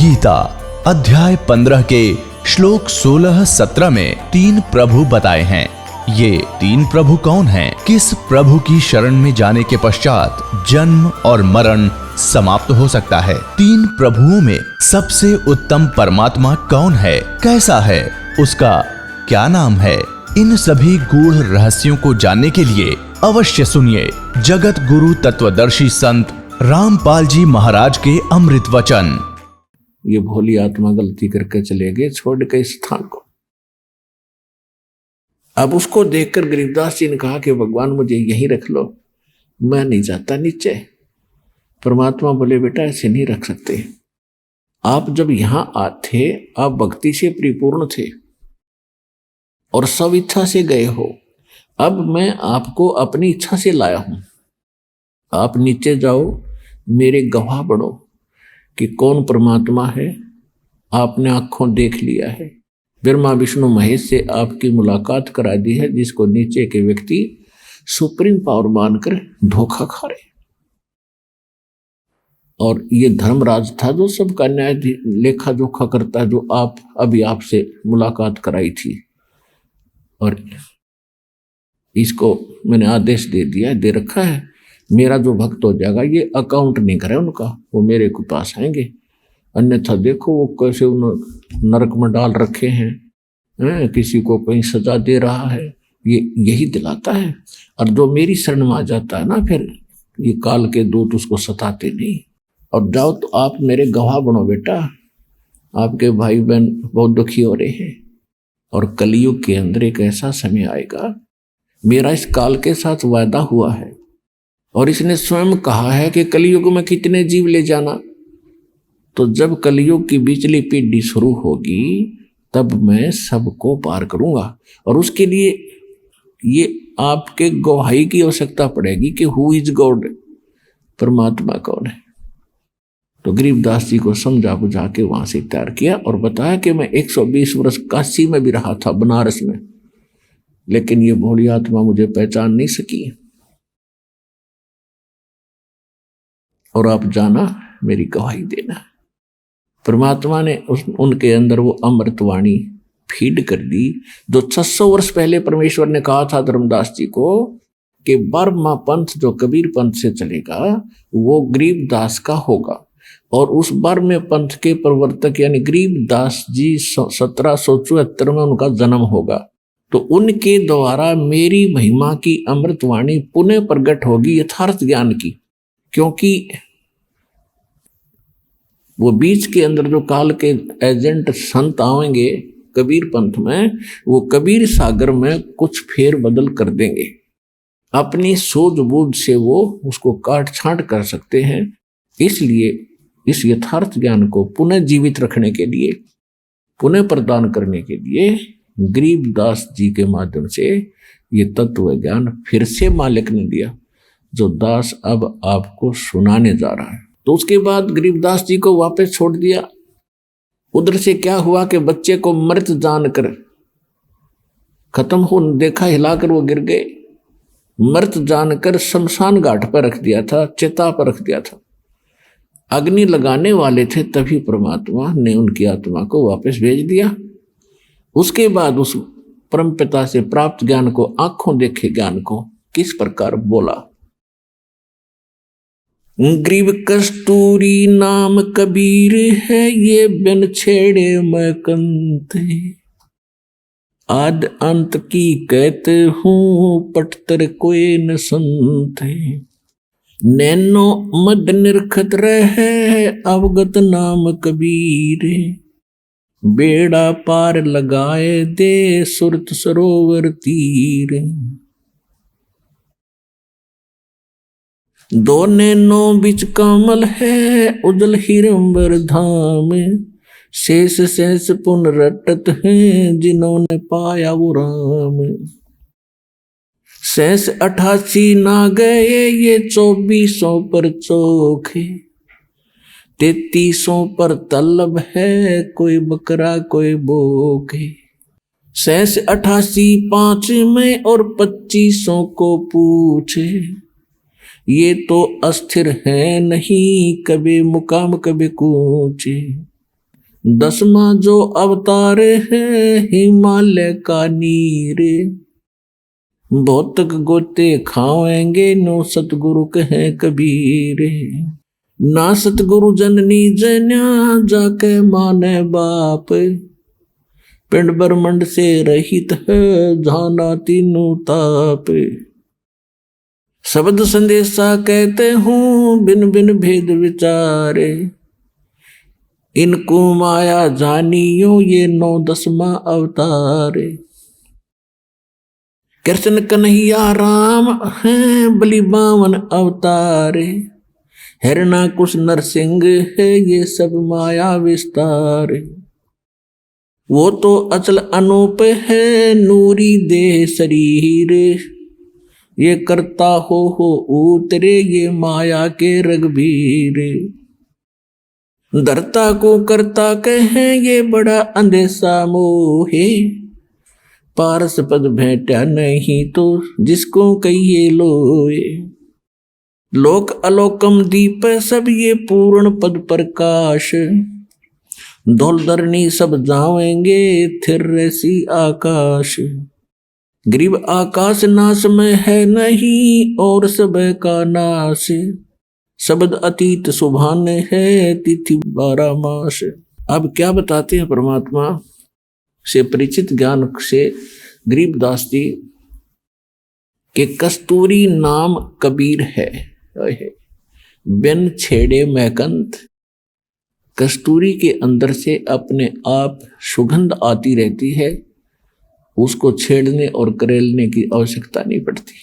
गीता अध्याय 15 के श्लोक 16-17 में 3 प्रभु बताए हैं। ये 3 प्रभु कौन हैं? किस प्रभु की शरण में जाने के पश्चात जन्म और मरण समाप्त हो सकता है? 3 प्रभुओं में सबसे उत्तम परमात्मा कौन है? कैसा है? उसका क्या नाम है? इन सभी गूढ़ रहस्यों को जानने के लिए अवश्य सुनिए जगत गुरु तत्वदर्शी संत रामपाल जी महाराज के अमृत वचन। ये भोली आत्मा गलती करके चले गए छोड़ के इस स्थान को। अब उसको देखकर गरीबदास जी ने कहा कि भगवान मुझे यहीं रख लो, मैं नहीं जाता नीचे। परमात्मा बोले बेटा ऐसे नहीं रख सकते। आप जब यहां आते आप भक्ति से परिपूर्ण थे और सब इच्छा से गए हो। अब मैं आपको अपनी इच्छा से लाया हूं। आप नीचे जाओ, मेरे गवाह बनो कि कौन परमात्मा है। आपने आंखों देख लिया है, ब्रह्मा विष्णु महेश से आपकी मुलाकात करा दी है, जिसको नीचे के व्यक्ति सुप्रीम पावर मानकर धोखा खा रहे। और ये धर्मराज था जो सबका न्याय लेखा जोखा करता, जो आप अभी आपसे मुलाकात कराई थी। और इसको मैंने आदेश दे दिया, दे रखा है। मेरा जो भक्त हो जाएगा, ये अकाउंट नहीं करे उनका, वो मेरे को पास आएंगे। अन्यथा देखो वो कैसे उन नरक में डाल रखे हैं, किसी को कहीं सजा दे रहा है, ये यही दिलाता है। और जो मेरी शरण में आ जाता है ना, फिर ये काल के दूत उसको सताते नहीं। और जाओ तो आप मेरे गवाह बनो बेटा, आपके भाई बहन बहुत दुखी हो रहे हैं। और कलयुग के अंदर एक ऐसा समय आएगा, मेरा इस काल के साथ वायदा हुआ है और इसने स्वयं कहा है कि कलयुग में कितने जीव ले जाना। तो जब कलयुग की बिचली पीढ़ी शुरू होगी तब मैं सबको पार करूंगा। और उसके लिए ये आपके गवाही की आवश्यकता पड़ेगी कि हु इज गॉड, परमात्मा कौन है। तो गरीबदास जी को समझा बुझा के वहां से तैयार किया और बताया कि मैं 120 वर्ष काशी में भी रहा था, बनारस में, लेकिन ये भोली आत्मा मुझे पहचान नहीं सकी। और आप जाना, मेरी गवाही देना। परमात्मा ने उनके अंदर वो अमृतवाणी फीड कर दी, जो 600 वर्ष पहले परमेश्वर ने कहा था धर्मदास जी को कि 12वां पंथ जो कबीर पंथ से चलेगा वो गरीबदास का होगा। और उस 12वें पंथ के प्रवर्तक यानी गरीबदास जी 1774 में उनका जन्म होगा। तो उनके द्वारा मेरी महिमा की अमृतवाणी पुनः प्रकट होगी यथार्थ ज्ञान की। क्योंकि वो बीच के अंदर जो काल के एजेंट संत आएंगे कबीर पंथ में, वो कबीर सागर में कुछ फेर बदल कर देंगे। अपनी सूझबूझ से वो उसको काट छांट कर सकते हैं। इसलिए इस यथार्थ ज्ञान को पुनः जीवित रखने के लिए, पुनः प्रदान करने के लिए गरीबदास जी के माध्यम से ये तत्व ज्ञान फिर से मालिक ने दिया, जो दास अब आपको सुनाने जा रहा है। तो उसके बाद गरीबदास जी को वापस छोड़ दिया। उधर से क्या हुआ कि बच्चे को मृत जानकर खत्म हो देखा, हिलाकर वो गिर गए। मृत जानकर शमशान घाट पर रख दिया था, चिता पर रख दिया था। अग्नि लगाने वाले थे, तभी परमात्मा ने उनकी आत्मा को वापस भेज दिया। उसके बाद उस परमपिता से प्राप्त ज्ञान को, आंखों देखे ज्ञान को किस प्रकार बोला। ग्रीब कस्तूरी नाम कबीर है, ये बिन छेड़े मैं कंते। आद अंत की कहते हूँ, पटतर कोई न सुनते। नैनो मद निरखत रहे, अवगत नाम कबीर। बेड़ा पार लगाए दे, सुरत सरोवर तीर। दो नैनों बिच कमल है, उजल हिरंबर धाम। शेष शेष पुन रटत हैं, जिन्होंने पाया वो राम। शेष 88 ना गए, ये 2400 पर चोखे। 3300 पर तलब है, कोई बकरा कोई बोके। शेष 88 5 में और 2500 को पूछे। ये तो अस्थिर है नहीं, कभी मुकाम कभी कूचे। 10वां जो अवतार है हिमालय का नीर, भौतक गोते खावेंगे नो सतगुरु कहे कबीर, ना सतगुरु जननी जन्या जाके माने बाप, पिंड ब्रह्मंड से रहित है जाना तीनों ताप, शब्द संदेशा कहते हूँ बिन बिन भेद विचारे, इनको माया जानियो ये 9-10वां अवतार, कृष्ण कन्हैया राम है बलि 52 अवतार, हिरणाकुश नरसिंह है ये सब माया विस्तार, वो तो अचल अनूप है नूरी देह शरीर, ये करता हो उतरे ये माया के रघुवीर, धरता को करता कहें ये बड़ा अंधेसा मोहे, पारस पद भेंटा नहीं तो जिसको कहिए लोए, लोक अलोकम दीप सब ये पूर्ण पद प्रकाश, धौल धरनी सब जावेंगे थिर सी आकाश, गरीब आकाश नाश में है नहीं और सब का नाश, शब्द अतीत सुभान है तिथि 12 मास। अब क्या बताते हैं परमात्मा से परिचित ज्ञान से गरीबदास जी के कस्तूरी नाम कबीर है, बिन छेड़े मैकंत, कस्तूरी के अंदर से अपने आप सुगंध आती रहती है, उसको छेड़ने और करेलने की आवश्यकता नहीं पड़ती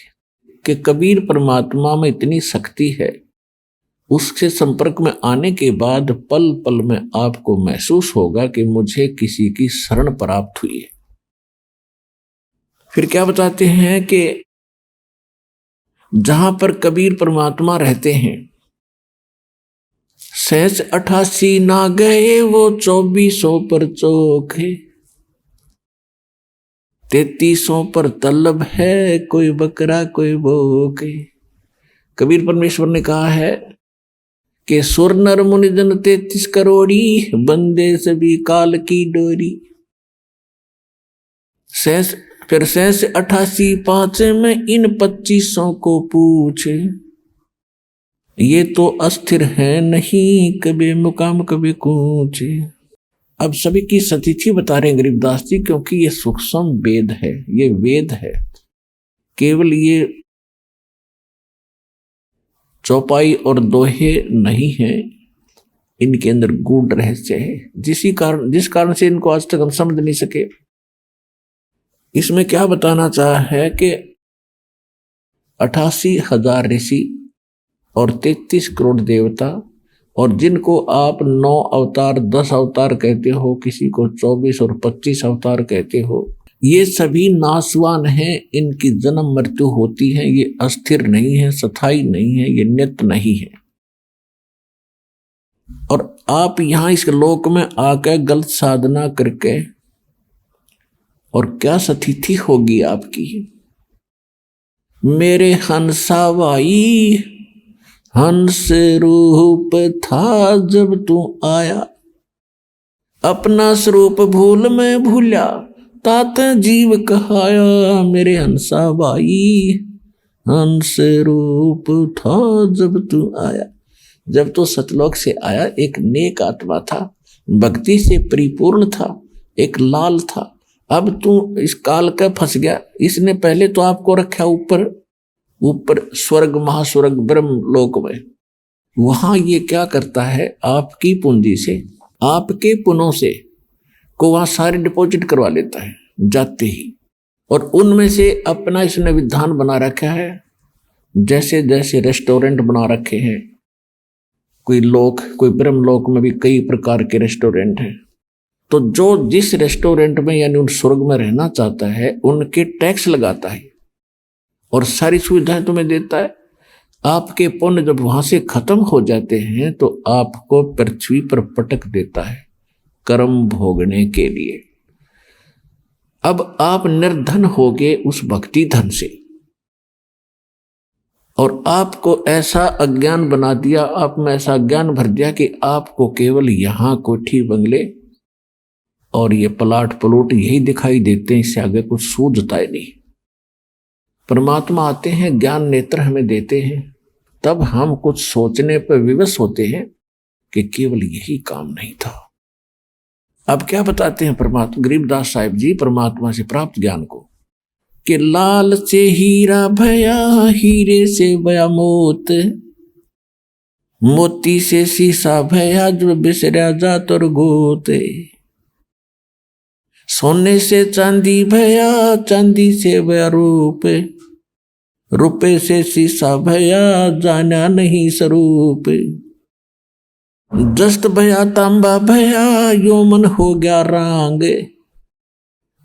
कि कबीर परमात्मा में इतनी शक्ति है, उससे संपर्क में आने के बाद पल पल में आपको महसूस होगा कि मुझे किसी की शरण प्राप्त हुई है। फिर क्या बताते हैं कि जहां पर कबीर परमात्मा रहते हैं, 88 ना गए वो 2400 पर चौके, 3300 पर तलब है कोई बकरा कोई भोके। कबीर परमेश्वर ने कहा है कि सुर नर मुनि जन 33 करोड़ी, बंदे सभी काल की डोरी। फिर 88 5 में इन 2500 को पूछे, ये तो अस्थिर है नहीं कभी मुकाम कभी कूचे। अब सभी की सतिथि बता रहे हैं गरीबदास जी, क्योंकि ये सूक्ष्म वेद है, ये वेद है, केवल ये चौपाई और दोहे नहीं है, इनके अंदर गूढ़ रहस्य है, जिस कारण से इनको आज तक हम समझ नहीं सके। इसमें क्या बताना चाहा है कि 88,000 ऋषि और 33 करोड़ देवता, और जिनको आप 9 अवतार 10 अवतार कहते हो, किसी को 24 और 25 अवतार कहते हो, ये सभी नाशवान हैं, इनकी जन्म मृत्यु होती है, ये अस्थिर नहीं है, स्थायी नहीं है, ये नित्य नहीं है। और आप यहां इस लोक में आकर गलत साधना करके, और क्या स्थिति होगी आपकी। मेरे हंसा भाई हंस रूप था जब तू आया, अपना स्वरूप भूल में भूला, तात जीव कहाया। मेरे हंसा भाई हंस रूप था जब तू आया, जब तो सतलोक से आया एक नेक आत्मा था, भक्ति से परिपूर्ण था, एक लाल था। अब तू इस काल का फंस गया, इसने पहले तो आपको रखा ऊपर स्वर्ग महास्वर्ग ब्रह्म लोक में। वहां ये क्या करता है, आपकी पूंजी से, आपके पुनों से को वहां सारे डिपॉजिट करवा लेता है जाते ही, और उनमें से अपना इसने विधान बना रखा है। जैसे जैसे रेस्टोरेंट बना रखे हैं, कोई ब्रह्म लोक में भी कई प्रकार के रेस्टोरेंट हैं, तो जो जिस रेस्टोरेंट में यानी उन स्वर्ग में रहना चाहता है, उनके टैक्स लगाता है और सारी सुविधाएं तुम्हें देता है। आपके पुण्य जब वहां से खत्म हो जाते हैं तो आपको पृथ्वी पर पटक देता है कर्म भोगने के लिए। अब आप निर्धन हो गए उस भक्ति धन से, और आपको ऐसा अज्ञान बना दिया, आप में ऐसा ज्ञान भर दिया कि आपको केवल यहां कोठी बंगले और ये पलाट पलोट यही दिखाई देते हैं, इससे आगे कुछ सूझता ही नहीं। परमात्मा आते हैं, ज्ञान नेत्र हमें देते हैं, तब हम कुछ सोचने पर विवश होते हैं कि केवल यही काम नहीं था। अब क्या बताते हैं परमात्मा गरीबदास साहिब जी परमात्मा से प्राप्त ज्ञान को, कि लाल से हीरा भया, हीरे से भया मोत, मोती से शीशा भया, जो बिसरा जात और गोत, सोने से चांदी भया, चांदी से भया रूप, रुपए से शीशा भया, जाना नहीं स्वरूप, जस्ट भया तांबा भया, यो मन हो गया रांग,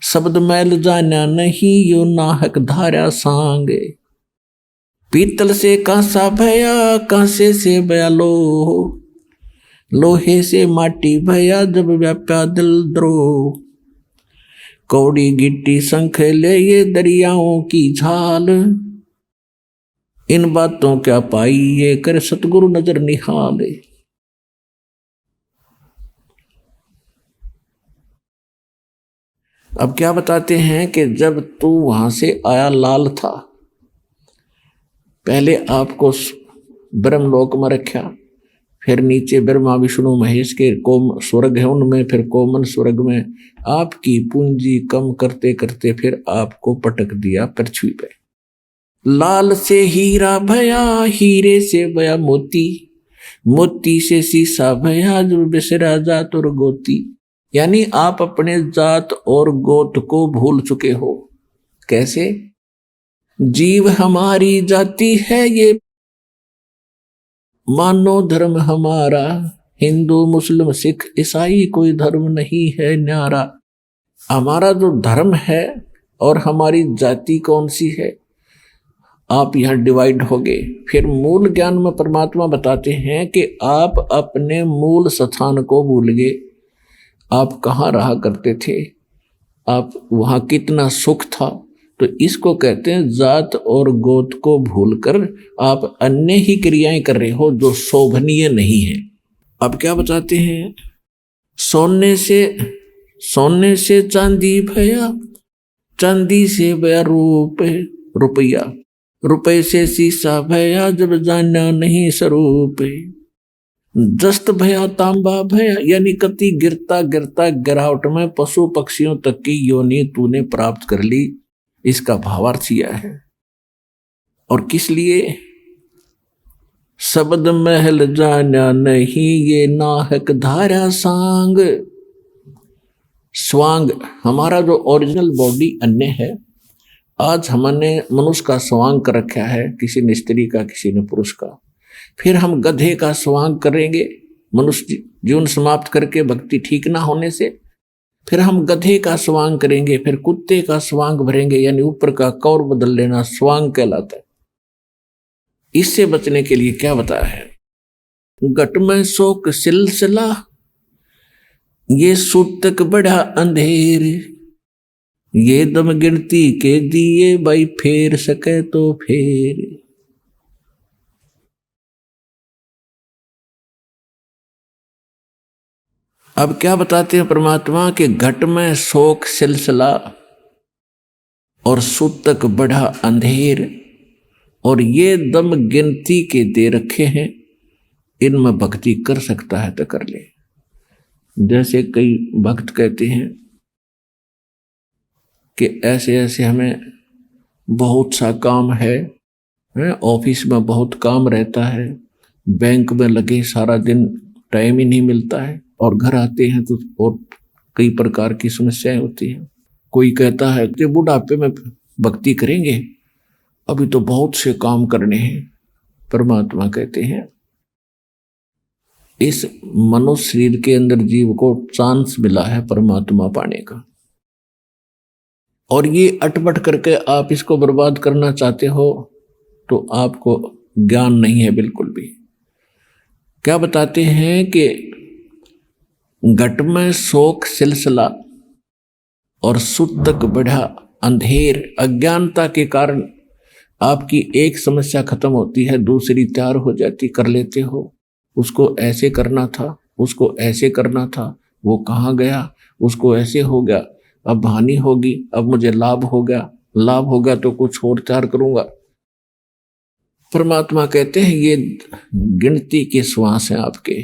शब्द मैल जाना नहीं, यो नाहक धारा सांग, पीतल से कांसा भया, कांसे से भया लोह, लोहे से माटी भया, जब व्याप्या दिल द्रोह, कौड़ी गिट्टी शंख ले ये दरियाओं की झाल, इन बातों क्या पाई ये कर सतगुरु नजर निहाले। अब क्या बताते हैं कि जब तू वहां से आया लाल था, पहले आपको ब्रह्मलोक में रखा, फिर नीचे ब्रह्मा विष्णु महेश के कोम स्वर्ग है उनमें, फिर कोमन स्वर्ग में आपकी पूंजी कम करते करते फिर आपको पटक दिया पृथ्वी पे। लाल से हीरा भया, हीरे से भया मोती, मोती से शीशा भया, जो बिसरा जात और गोती। यानी आप अपने जात और गोत को भूल चुके हो। कैसे? जीव हमारी जाति है ये, मानो धर्म हमारा, हिंदू मुस्लिम सिख ईसाई कोई धर्म नहीं है न्यारा। हमारा जो धर्म है और हमारी जाति कौन सी है, आप यहाँ डिवाइड हो गए। फिर मूल ज्ञान में परमात्मा बताते हैं कि आप अपने मूल स्थान को भूल गए। आप कहाँ रहा करते थे, आप वहाँ कितना सुख था। तो इसको कहते हैं जात और गोत को भूलकर आप अन्य ही क्रियाएं कर रहे हो जो शोभनीय नहीं है। अब क्या बताते हैं, सोने से चांदी भया, चांदी से भया रूप रुपया, रुपये से शीशा भया, जब जाना नहीं स्वरूप, जस्त भया तांबा भया, यानी कति गिरता गिरता गिरावट में पशु पक्षियों तक की योनि तूने प्राप्त कर ली। इसका भावार्थ यह है। और किस लिए? शब्द महल जाना नहीं, ये नाहक धारा सांग। स्वांग हमारा जो ओरिजिनल बॉडी अन्य है, आज हमने मनुष्य का स्वांग कर रखा है, किसी ने स्त्री का, किसी ने पुरुष का। फिर हम गधे का स्वांग करेंगे मनुष्य जीवन समाप्त करके भक्ति ठीक ना होने से, फिर हम गधे का स्वांग करेंगे, फिर कुत्ते का स्वांग भरेंगे, यानी ऊपर का कौर बदल लेना स्वांग कहलाता है। इससे बचने के लिए क्या बताया है, घट में शोक सिलसिला, ये सूतक बड़ा अंधेर, ये दम गिनती के दिए भाई, फेर सके तो फेर। अब क्या बताते हैं परमात्मा के घट में शोक सिलसिला और सूतक बड़ा अंधेर, और ये दम गिनती के दे रखे हैं, इनमें भक्ति कर सकता है तो कर ले। जैसे कई भक्त कहते हैं कि ऐसे ऐसे हमें बहुत सा काम है, ऑफिस में बहुत काम रहता है, बैंक में लगे सारा दिन टाइम ही नहीं मिलता है, और घर आते हैं तो और कई प्रकार की समस्याएं होती हैं। कोई कहता है कि बुढ़ापे में भक्ति करेंगे, अभी तो बहुत से काम करने हैं। परमात्मा कहते हैं इस मनुष्य शरीर के अंदर जीव को चांस मिला है परमात्मा पाने का, और ये अटपट करके आप इसको बर्बाद करना चाहते हो तो आपको ज्ञान नहीं है बिल्कुल भी। क्या बताते हैं कि घट में शोक सिलसिला और सूतक बढ़ा अंधेर, अज्ञानता के कारण आपकी एक समस्या खत्म होती है, दूसरी तैयार हो जाती, कर लेते हो। उसको ऐसे करना था, उसको ऐसे करना था, वो कहाँ गया, उसको ऐसे हो गया, अब हानि होगी, अब मुझे लाभ हो गया, लाभ हो गया तो कुछ और चार करूंगा। परमात्मा कहते हैं ये गिनती के श्वास हैं आपके,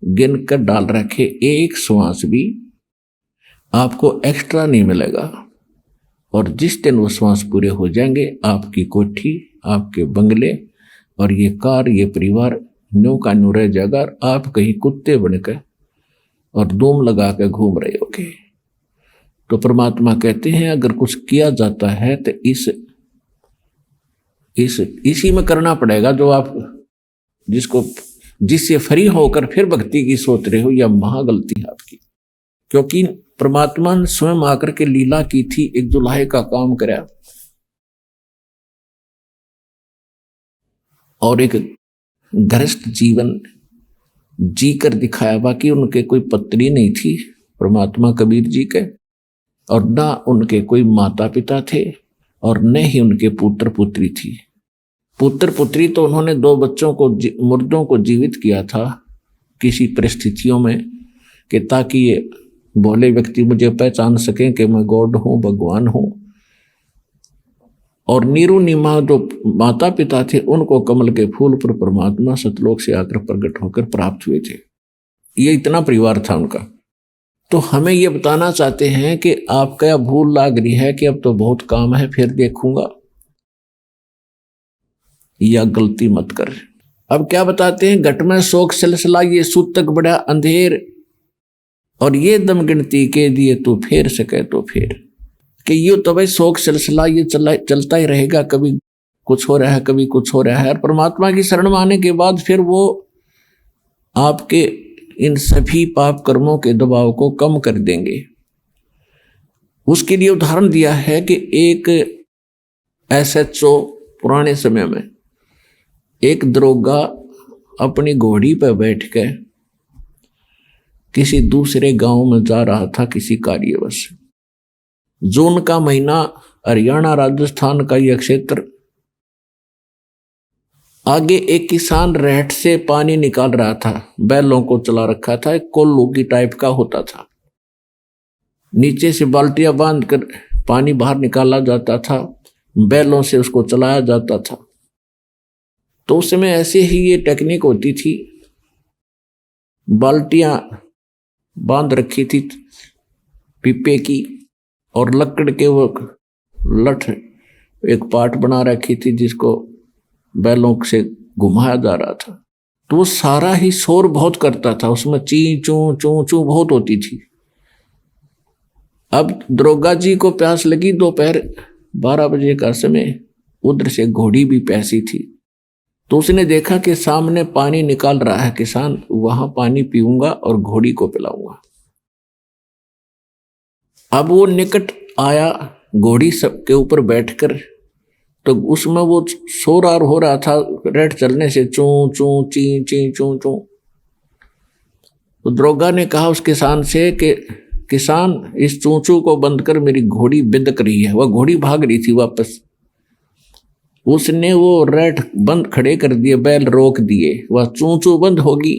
गिन कर डाल रखे, एक श्वास भी आपको एक्स्ट्रा नहीं मिलेगा। और जिस दिन वो श्वास पूरे हो जाएंगे, आपकी कोठी, आपके बंगले और ये कार, ये परिवार न्यू का न्यू रह जाएगा। आप कहीं कुत्ते बनकर और धूम लगा कर घूम रहे होगे। तो परमात्मा कहते हैं अगर कुछ किया जाता है तो इसी में करना पड़ेगा जो आप जिससे फ्री होकर फिर भक्ति की सोच रहे हो, या महागलती है आपकी। क्योंकि परमात्मा ने स्वयं आकर के लीला की थी, एक जुलाहे का काम कराया और एक गृहस्थ जीवन जीकर दिखाया। बाकी उनके कोई पत्नी नहीं थी परमात्मा कबीर जी के, और ना उनके कोई माता पिता थे और न ही उनके पुत्र पुत्री थी। पुत्र पुत्री तो उन्होंने 2 बच्चों को, मुर्दों को जीवित किया था किसी परिस्थितियों में, कि ताकि ये भोले व्यक्ति मुझे पहचान सकें कि मैं गॉड हूं, भगवान हूं। और नीरू नीमा जो माता पिता थे उनको कमल के फूल पर परमात्मा सतलोक से आकर प्रकट होकर प्राप्त हुए थे। ये इतना परिवार था उनका। तो हमें ये बताना चाहते हैं कि आपका भूल लाग रही है कि अब तो बहुत काम है, फिर देखूंगा, या गलती मत कर। अब क्या बताते हैं, घट में शोक सिलसिला ये सूतक बड़ा अंधेर, और ये दम गिनती के दिए तू फेर सके तो फेर। कि ये तो भाई शोक सिलसिला ये चलता ही रहेगा, कभी कुछ हो रहा है, कभी कुछ हो रहा है। और परमात्मा की शरण में आने के बाद फिर वो आपके इन सभी पाप कर्मों के दबाव को कम कर देंगे। उसके लिए उदाहरण दिया है कि एक SHO पुराने समय में एक दरोगा अपनी घोड़ी पर बैठ कर किसी दूसरे गांव में जा रहा था किसी कार्यवश। जून का महीना, हरियाणा राजस्थान का यह क्षेत्र। आगे एक किसान रेहट से पानी निकाल रहा था, बैलों को चला रखा था, एक कोल्लू की टाइप का होता था। नीचे से बाल्टियां बांध कर पानी बाहर निकाला जाता था, बैलों से उसको चलाया जाता था। तो उस समय ऐसे ही ये टेक्निक होती थी, बाल्टियां बांध रखी थी पीपे की, और लकड़ के वो लठ एक पाट बना रखी थी जिसको बैलों से घुमाया जा रहा था। तो वो सारा ही शोर बहुत करता था, उसमें ची चू चू चू बहुत होती थी। अब दरोगा जी को प्यास लगी, दोपहर 12 बजे का समय, उधर से घोड़ी भी प्यासी थी। तो उसने देखा कि सामने पानी निकाल रहा है किसान, वहां पानी पीऊंगा और घोड़ी को पिलाऊंगा। अब वो निकट आया घोड़ी सबके ऊपर बैठकर, तो उसमें वो शोर हो रहा था रेट चलने से, चू चू ची ची चू चू। तो दरोगा ने कहा उस किसान से कि किसान, इस चू चू को बंद कर, मेरी घोड़ी बिदक रही है। वह घोड़ी भाग रही थी वापस। उसने वो रेट बंद खड़े कर दिए, बैल रोक दिए, वह चू चू बंद होगी।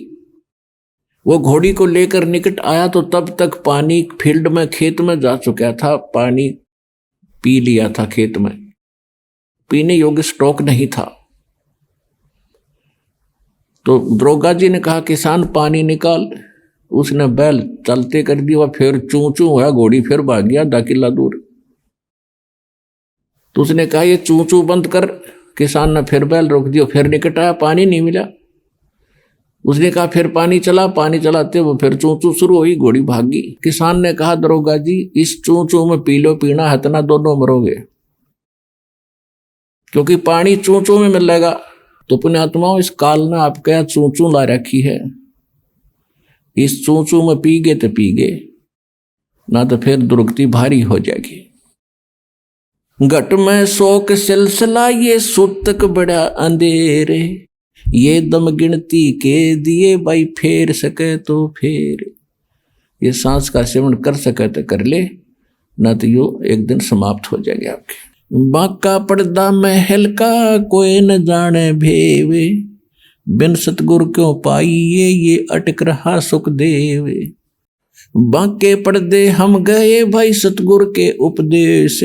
वो घोड़ी को लेकर निकट आया तो तब तक पानी फील्ड में, खेत में जा चुका था, पानी पी लिया था खेत में, पीने योग्य स्टॉक नहीं था। तो दरोगा जी ने कहा किसान पानी निकाल। उसने बैल चलते कर दिया, फिर चू चू हुआ, घोड़ी फिर भाग गया 10 किला दूर। तो उसने कहा ये चू चू बंद कर। किसान ने फिर बैल रोक दिया, फिर निकट आया, पानी नहीं मिला। उसने कहा फिर पानी चला, पानी चलाते वो फिर चू चू शुरू हुई, घोड़ी भागी। किसान ने कहा दरोगा जी, इस चू चू में पी लो, पीना है तना दोनों मरोगे, क्योंकि पानी चू चू में मिलेगा। तो पुण्यात्माओं, इस काल ने आपके यहाँ चू चू ला रखी है, इस चू चू में पी गए तो पी गए, ना तो फिर दुर्गति भारी हो जाएगी। घट में शोक सिलसिला ये सूतक बड़ा अंधेरे, ये दम गिनती के दिए भाई फेर सके तो फेर। ये सांस का सेवन कर सके तो कर ले, ना तो यो एक दिन समाप्त हो जाएंगे आपके। बाका पर्दा महल का कोई न जाने भेवे, बिन सतगुरु क्यों पाइए ये अटक रहा सुख देवे। बांके पर्दे हम गए भाई सतगुरु के उपदेश,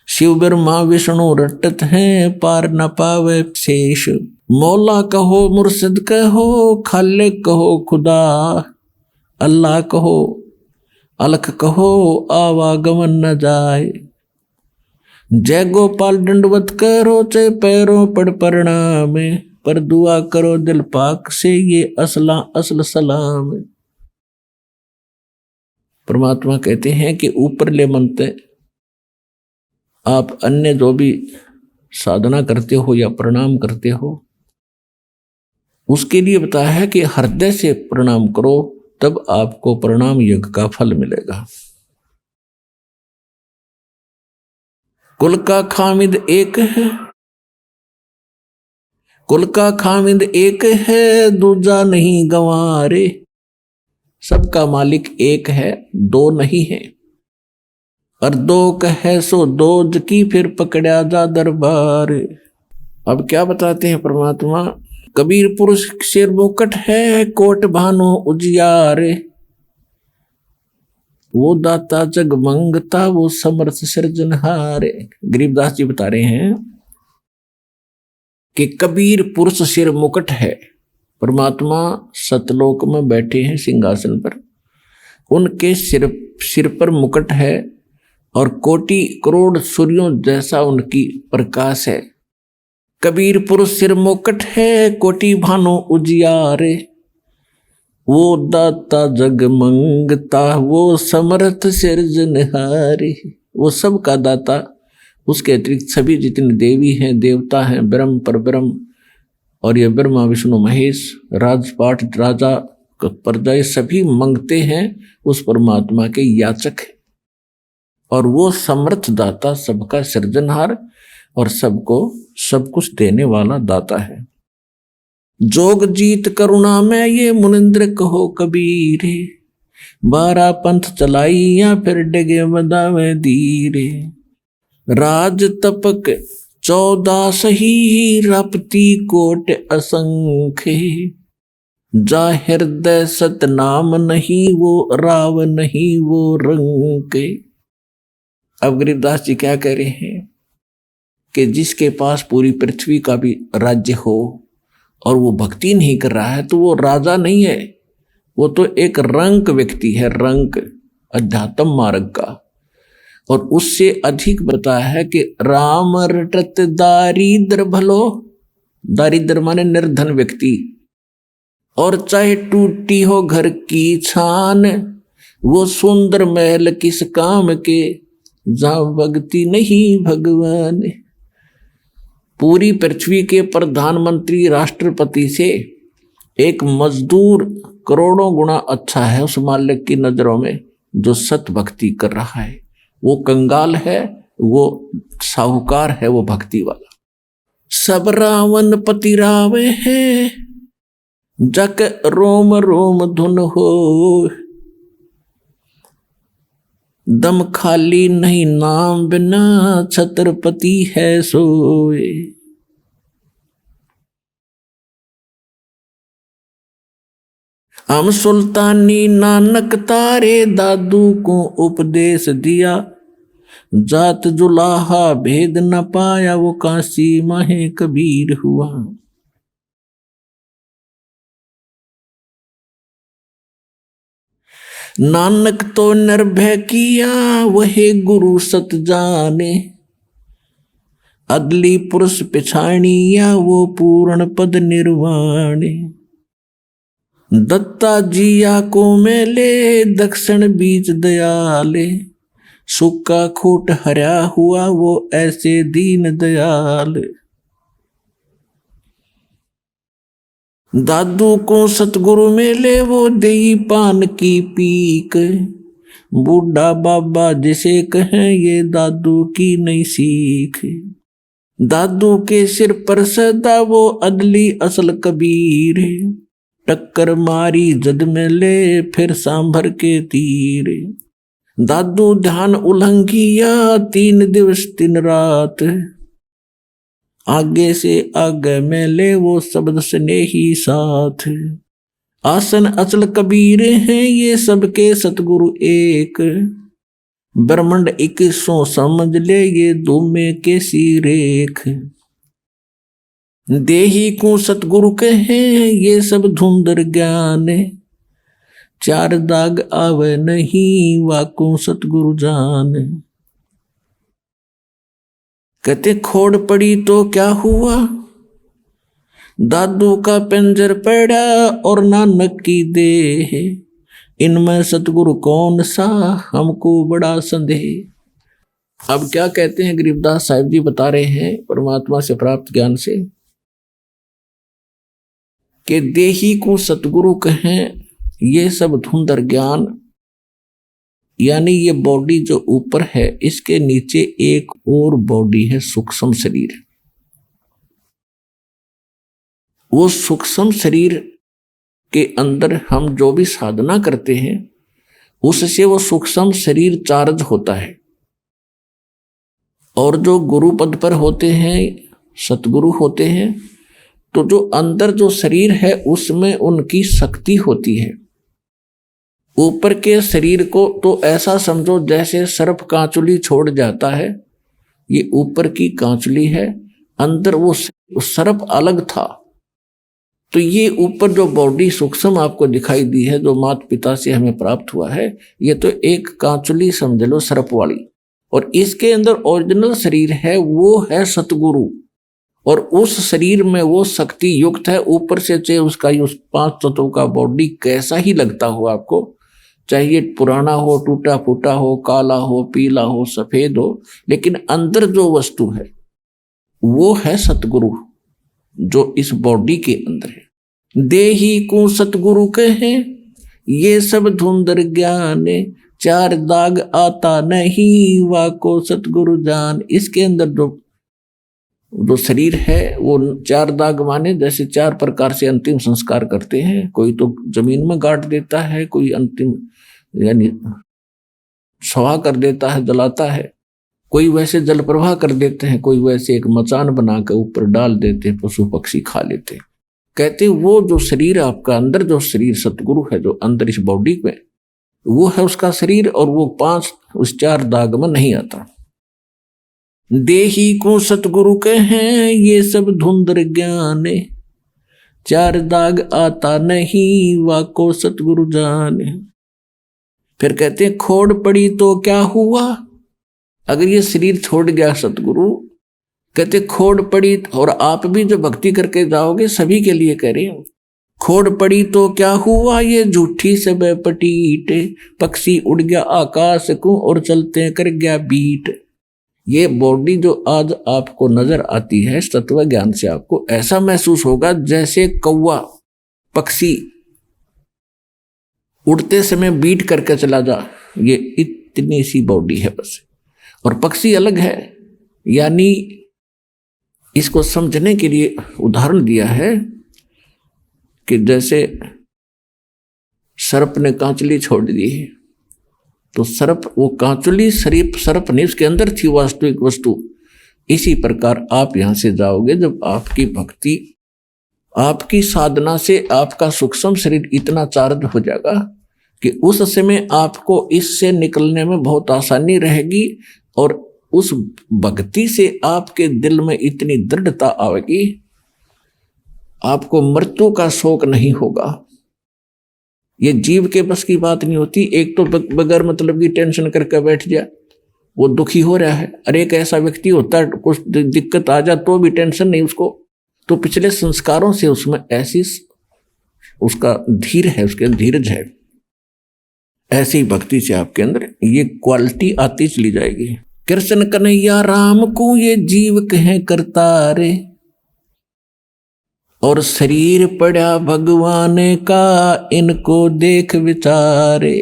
शिव ब्रह्मा विष्णु रटत हैं पार न पावे शेष। मौला कहो मुर्शिद कहो खालिक कहो खुदा, अल्लाह कहो अलख कहो आवागमन न जाए। जय गोपाल दंडवत करो चाहे पैरों पड़ प्रणाम, पर दुआ करो दिल पाक से ये असल सलाम। परमात्मा कहते हैं कि ऊपरले मंत्र आप अन्य जो भी साधना करते हो या प्रणाम करते हो उसके लिए बताया है कि हृदय से प्रणाम करो, तब आपको प्रणाम यज्ञ का फल मिलेगा। कुल का खामिद एक है, कुल का खामिद एक है दूजा नहीं गंवारे। सबका मालिक एक है, दो नहीं है। और दो कहे सो दोज की फिर पकड़ा जा दरबार। अब क्या बताते हैं परमात्मा, कबीर पुरुष सिर मुकट है कोट भानो उजियारे। वो दाता जग मंगता वो समर्थ सृजनहार। गरीबदास जी बता रहे हैं कि कबीर पुरुष सिर मुकट है। परमात्मा सतलोक में बैठे हैं सिंहासन पर, उनके सिर पर मुकट है और कोटि करोड़ सूर्यों जैसा उनकी प्रकाश है। कबीर पुरुष सिर मुकट है कोटि भानो उजियारे। वो दाता जग मंगता वो समर्थ सृजनहारी। वो सब का दाता, उसके अतिरिक्त सभी जितने देवी हैं देवता हैं ब्रह्म पर ब्रह्म और ये ब्रह्मा विष्णु महेश राजपाट राजा प्रजा सभी मंगते हैं उस परमात्मा के याचक है। और वो समर्थ दाता सबका सृजनहार और सबको सब कुछ देने वाला दाता है। जोग जीत करुणा में ये मुनिंद्र कहो कबीर। 12 पंथ चलाई या फिर डगे बदावे धीरे। राज तपक 14 सही रपती कोट असंख्य। जा हृदय सतनाम नहीं वो राव नहीं वो रंग। अब गरीबदास जी क्या कह रहे हैं कि जिसके पास पूरी पृथ्वी का भी राज्य हो और वो भक्ति नहीं कर रहा है तो वो राजा नहीं है, वो तो एक रंक व्यक्ति है, रंक अध्यात्म मार्ग का। और उससे अधिक बताया है कि राम रटत दारिद्र भलो। दारिद्र माने निर्धन व्यक्ति। और चाहे टूटी हो घर की छान वो सुंदर महल किस काम के। जहां भक्ति नहीं भगवान। पूरी पृथ्वी के प्रधानमंत्री राष्ट्रपति से एक मजदूर करोड़ों गुना अच्छा है उस मालिक की नजरों में जो सत भक्ति कर रहा है। वो कंगाल है, वो साहूकार है, वो भक्ति वाला। सब रावण पति रावे है जक रोम रोम धुन हो। दम खाली नहीं नाम बिना छत्रपति है सोए। हम सुल्तानी नानक तारे दादू को उपदेश दिया। जात जुलाहा भेद न पाया वो काशी माहे कबीर हुआ। नानक तो निर्भय किया वही गुरु सत जाने। अदली पुरुष पिछाणिया वो पूर्ण पद निर्वाणे। दत्ता जिया को मेले दक्षिण बीच दयाले। सुक्का खोट हरा हुआ वो ऐसे दीन दयाल। दादू को सतगुरु मेले वो देई पान की पीक। बूढ़ा बाबा जिसे कहें ये दादू की नई सीख। दादू के सिर पर सदा वो अदली असल कबीर। टक्कर मारी जद में ले फिर सांभर के तीर। दादू ध्यान उल्लंघिया 3 दिवस 3 रात। आगे से आगे में ले वो शब्द स्नेही साथ। आसन अचल कबीर हैं ये सबके सतगुरु एक, ब्रह्मंड 2100 समझ ले ये दुमे के सिरेख। देही को सतगुरु कहे ये सब धुंधर ज्ञान, चार दाग आवे नहीं वाको सतगुरु जान। कहते खोड़ पड़ी तो क्या हुआ, दादू का पिंजर पड़ा और नानक की देह, इनमें सतगुरु कौन सा हमको बड़ा संदेह। अब क्या कहते हैं गरीबदास साहिब जी बता रहे हैं परमात्मा से प्राप्त ज्ञान से कि देही को सतगुरु कहें ये सब धुंधर ज्ञान, यानी ये बॉडी जो ऊपर है इसके नीचे एक और बॉडी है सूक्ष्म शरीर। वो सूक्ष्म शरीर के अंदर हम जो भी साधना करते हैं उससे वो सूक्ष्म शरीर चार्ज होता है, और जो गुरु पद पर होते हैं सतगुरु होते हैं तो जो अंदर जो शरीर है उसमें उनकी शक्ति होती है। ऊपर के शरीर को तो ऐसा समझो जैसे सर्प कांचुली छोड़ जाता है, ये ऊपर की कांचुली है, अंदर वो सर्प अलग था। तो ये ऊपर जो बॉडी सूक्ष्म आपको दिखाई दी है जो माता पिता से हमें प्राप्त हुआ है, ये तो एक कांचुली समझ लो सर्प वाली, और इसके अंदर ओरिजिनल शरीर है वो है सतगुरु, और उस शरीर में वो शक्ति युक्त है। ऊपर से चाहे उसका उस 5 तत्वों का बॉडी कैसा ही लगता हो आपको, चाहे पुराना हो, टूटा फूटा हो, काला हो, पीला हो, सफेद हो, लेकिन अंदर जो वस्तु है वो है सतगुरु जो इस बॉडी के अंदर है। देही को सतगुरु कहे ये सब धुंधर ज्ञान, चार दाग आता नहीं वाको सतगुरु जान। इसके अंदर जो शरीर है वो 4 दाग माने जैसे 4 प्रकार से अंतिम संस्कार करते हैं। कोई तो जमीन में गाड़ देता है, कोई अंतिम यानी स्वाहा कर देता है, जलाता है, कोई वैसे जल प्रवाह कर देते हैं, कोई वैसे एक मचान बना कर ऊपर डाल देते हैं, पशु पक्षी खा लेते हैं। कहते वो जो शरीर आपका अंदर जो शरीर सतगुरु है जो अंदर इस बॉडी में, वो है उसका शरीर, और वो 5 उस 4 दाग में नहीं आता। देही को सतगुरु कहें ये सब धुंधर ज्ञान, 4 दाग आता नहीं वाको सतगुरु जान। फिर कहते हैं खोड़ पड़ी तो क्या हुआ, अगर ये शरीर छोड़ गया सतगुरु, कहते खोड़ पड़ी, और आप भी जो भक्ति करके जाओगे सभी के लिए कह रहे हैं, खोड़ पड़ी तो क्या हुआ ये झूठी सब पटीट, पक्षी उड़ गया आकाश को और चलते कर गया बीट। ये बॉडी जो आज आपको नजर आती है तत्व ज्ञान से आपको ऐसा महसूस होगा जैसे कौवा पक्षी उड़ते समय बीट करके चला जा, ये इतनी सी बॉडी है बस, और पक्षी अलग है। यानी इसको समझने के लिए उदाहरण दिया है कि जैसे सर्प ने कांचली छोड़ दी है, तो सर्प वो कांचुली शरीफ सर्प नहीं, उसके अंदर थी वास्तविक वस्तु। इसी प्रकार आप यहां से जाओगे जब आपकी भक्ति आपकी साधना से आपका सूक्ष्म शरीर इतना चार्ज हो जाएगा कि उस समय आपको इससे निकलने में बहुत आसानी रहेगी, और उस भक्ति से आपके दिल में इतनी दृढ़ता आएगी आपको मृत्यु का शोक नहीं होगा। ये जीव के बस की बात नहीं होती। एक तो बगैर मतलब की टेंशन करके बैठ जाए, वो दुखी हो रहा है, अरे एक ऐसा व्यक्ति होता है कुछ दिक्कत आ जाए तो भी टेंशन नहीं उसको, तो पिछले संस्कारों से उसमें ऐसी उसका धीर है, उसके धीरज है। ऐसी भक्ति से आपके अंदर ये क्वालिटी आती चली जाएगी। कृष्ण कन्हैया राम को ये जीव कहे करतारे, और शरीर पड़ा भगवान का इनको देख विचारे।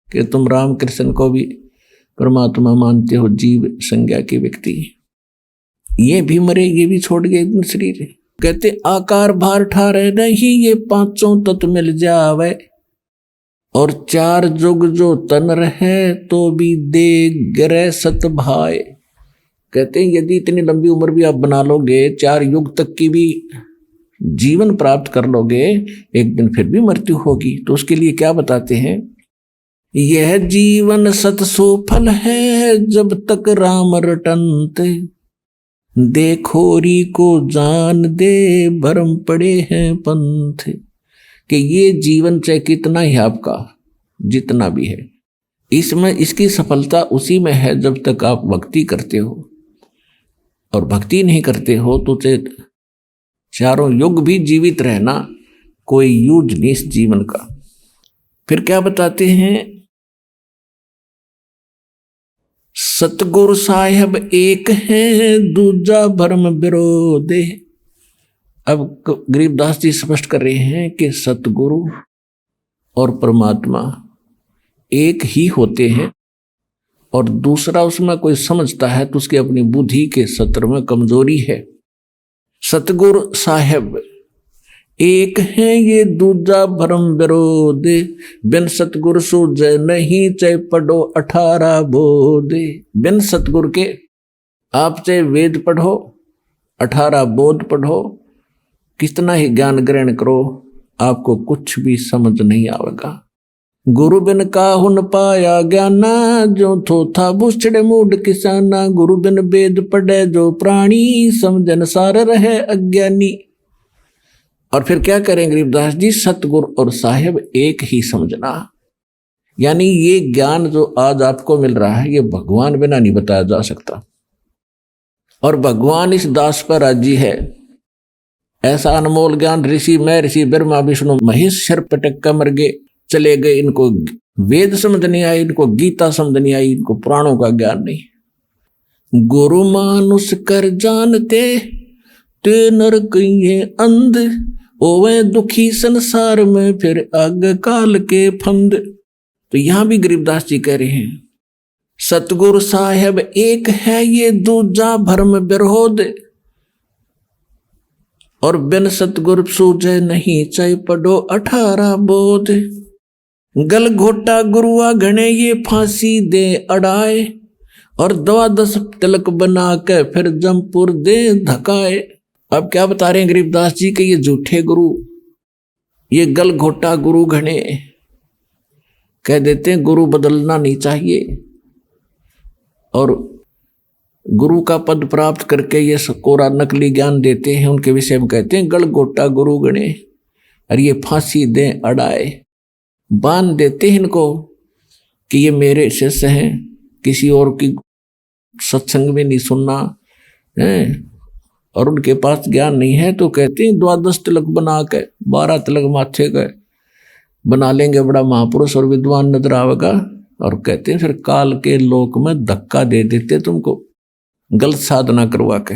कि तुम राम कृष्ण को भी परमात्मा मानते हो, जीव संज्ञा के व्यक्ति, ये भी मरे, ये भी छोड़ गए शरीर। कहते आकार भार ठारे नहीं ये 5 तत्व मिल जावे, और 4 जुग जो तन रहे तो भी दे गिरे सत भाई। कहते हैं यदि इतनी लंबी उम्र भी आप बना लोगे, 4 युग तक की भी जीवन प्राप्त कर लोगे, एक दिन फिर भी मृत्यु होगी। तो उसके लिए क्या बताते हैं, यह जीवन सत सुफल है जब तक राम रटनते, देखोरी को जान दे भरम पड़े हैं पंथ। कि ये जीवन चाहे कितना ही आपका जितना भी है, इसमें इसकी सफलता उसी में है जब तक आप भक्ति करते हो। और भक्ति नहीं करते हो तो चाहे चारों युग भी जीवित रहना कोई यूज नहीं इस जीवन का। फिर क्या बताते हैं, सतगुरु साहेब एक है दूजा भरम विरोधे। अब गरीबदास जी स्पष्ट कर रहे हैं कि सतगुरु और परमात्मा एक ही होते हैं, और दूसरा उसमें कोई समझता है तो उसकी अपनी बुद्धि के सत्र में कमजोरी है। सतगुरु साहेब एक है ये दूजा भरम विरोधे, बिन सतगुरु सूझे नहीं चाहे पढ़ो 18 बोधे। बिन सतगुरु के आप चाहे वेद पढ़ो 18 बोध पढ़ो, कितना ही ज्ञान ग्रहण करो, आपको कुछ भी समझ नहीं आवेगा। गुरु बिन काहुन पाया ज्ञाना, जो थोथा बुछड़े मूड किसाना। गुरु बिन वेद पढ़े जो प्राणी, समझन सार रहे अज्ञानी। और फिर क्या करें गरीबदास जी, सतगुरु और साहेब एक ही समझना। यानी ये ज्ञान जो आज आपको मिल रहा है ये भगवान बिना नहीं बताया जा सकता, और भगवान इस दास पर राजी है। ऐसा अनमोल ज्ञान ऋषि मैं ऋषि ब्रह्मा विष्णु महेश शर पटक का मर गए चले गए, इनको वेद समझ नहीं आई, इनको गीता समझ नहीं आई, इनको पुराणों का ज्ञान नहीं। गुरु मानुष कर जानते ते नर कहिए अंध, ओवे दुखी संसार में फिर आग काल के फंद। तो यहां भी गरीबदास जी कह रहे हैं, सतगुरु साहेब एक है ये दूजा भरम विरोध, और बिन सतगुरु सूझे नहीं चाहे पढ़ो 18 बोध। गल घोटा गुरुआ घने ये फांसी दे अड़ाए, और 12 तिलक बना के फिर जमपुर दे धकाए। अब क्या बता रहे हैं गरीबदास जी के ये झूठे गुरु, ये गल घोटा गुरु घने कह देते हैं गुरु बदलना नहीं चाहिए, और गुरु का पद प्राप्त करके ये कोरा नकली ज्ञान देते हैं, उनके विषय में कहते हैं गल घोटा गुरु गणे, और ये फांसी दे अड़ाए, बांध देते हैं इनको कि ये मेरे शिष्य हैं, किसी और की सत्संग में नहीं सुनना है, और उनके पास ज्ञान नहीं है तो कहते हैं 12 तिलक बना के 12 तिलक माथे का बना लेंगे, बड़ा महापुरुष और विद्वान नजर आवेगा, और कहते हैं फिर काल के लोक में धक्का दे देते तुमको गलत साधना करवा के।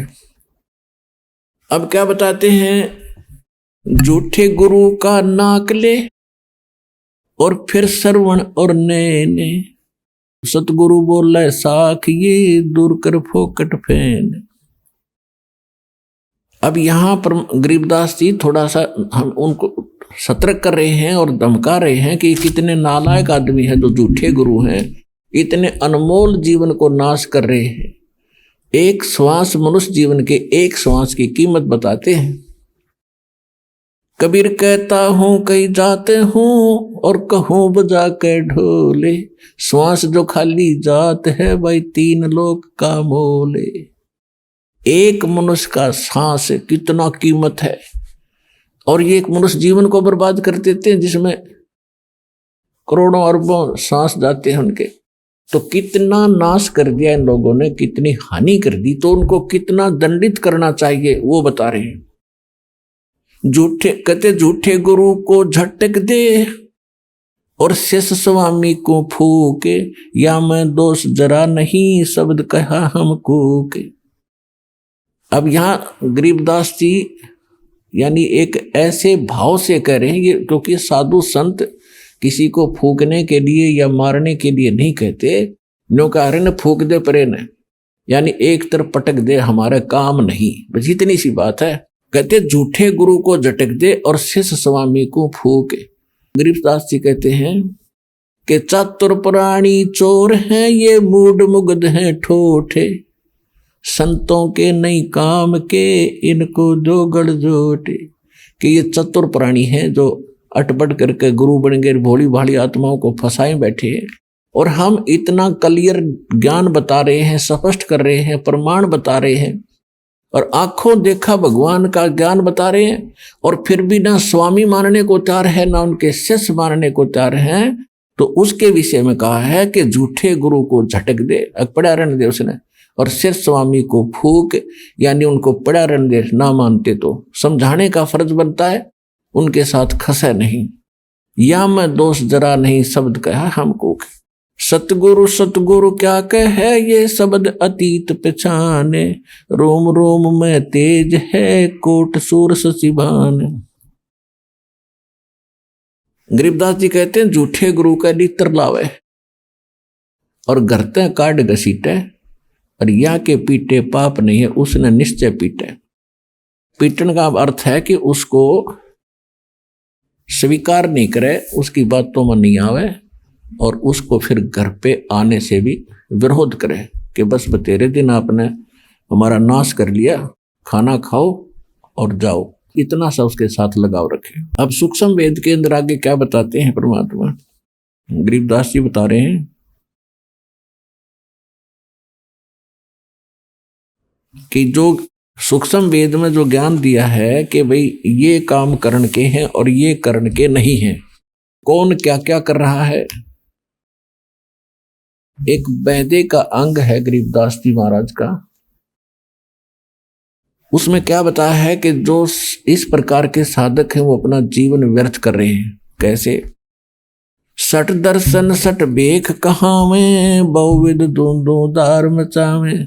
अब क्या बताते हैं, झूठे गुरु का नाक ले और फिर श्रवण और नैने, सतगुरु बोला साख ये दूर कर फोकट फैन। अब यहां पर गरीबदास जी थोड़ा सा हम उनको सतर्क कर रहे हैं और धमका रहे हैं कि कितने नालायक आदमी है जो झूठे गुरु हैं, इतने अनमोल जीवन को नाश कर रहे हैं। एक श्वास मनुष्य जीवन के एक श्वास की कीमत बताते हैं। कबीर कहता हूं कहीं जाते हूं और कहूं बजा के ढोले, श्वास जो खाली जात है भाई 3 लोक का मोले। एक मनुष्य का सांस कितना कीमत है, और ये एक मनुष्य जीवन को बर्बाद कर देते हैं जिसमें करोड़ों अरबों सांस जाते हैं उनके। तो कितना नाश कर दिया इन लोगों ने, कितनी हानि कर दी, तो उनको कितना दंडित करना चाहिए वो बता रहे हैं। झूठे कहते झूठे गुरु को झटक दे और शेष स्वामी को फूके, या मैं दोष जरा नहीं शब्द कहा हमको के। अब यहां गरीबदास जी यानी एक ऐसे भाव से कह रहे हैं ये, क्योंकि साधु संत किसी को फूकने के लिए या मारने के लिए नहीं कहते, नो कह रहे न फूक दे परे न, यानी एक तरफ पटक दे हमारा काम नहीं, बस इतनी सी बात है। कहते झूठे गुरु को झटक दे और शेष स्वामी को फूके। गरीबदास जी कहते हैं कि चातुर प्राणी चोर हैं ये मूड मुग्ध हैं ठोठे, संतों के नहीं काम के इनको जो गड़ जोटे। कि ये चतुर प्राणी हैं जो अटपट करके गुरु बन गए, भोली भाली आत्माओं को फंसाए बैठे हैं। और हम इतना क्लियर ज्ञान बता रहे हैं, स्पष्ट कर रहे हैं, प्रमाण बता रहे हैं और आंखों देखा भगवान का ज्ञान बता रहे हैं, और फिर भी ना स्वामी मानने को तैयार है, ना उनके शिष्य मानने को तैयार हैं। तो उसके विषय में कहा है कि झूठे गुरु को झटक दे, पड़ा रहने दे उसने, और सिर स्वामी को फूक, यानी उनको पड़ा रहने दे। ना मानते तो समझाने का फर्ज बनता है, उनके साथ खसे नहीं। या मैं दोष जरा नहीं शब्द कहा हमको, सतगुरु सतगुरु क्या कहे ये शब्द अतीत पहचाने, रोम रोम में तेज है कोट सूर सचिबान। गरीबदास जी कहते हैं झूठे गुरु का लित्र लावे और घरते काट घसीटे, और या के पीटे पाप नहीं है उसने निश्चय पीटे। पीटन का अर्थ है कि उसको स्वीकार नहीं करे, उसकी बातों में नहीं आवे, और उसको फिर घर पे आने से भी विरोध करे कि बस बतेरे दिन आपने हमारा नाश कर लिया, खाना खाओ और जाओ। इतना सा उसके साथ लगाव रखे। अब सूक्ष्म वेद के अंदर आगे क्या बताते हैं परमात्मा, गरीबदास जी बता रहे हैं कि जो सूक्ष्म वेद में जो ज्ञान दिया है कि भाई ये काम करण के हैं और ये करण के नहीं हैं, कौन क्या क्या कर रहा है। एक वैदे का अंग है गरीबदास जी महाराज का, उसमें क्या बताया है कि जो इस प्रकार के साधक हैं वो अपना जीवन व्यर्थ कर रहे हैं। कैसे? सट दर्शन सट बेख कहावे, बहुविध दूंदो दार मचावे,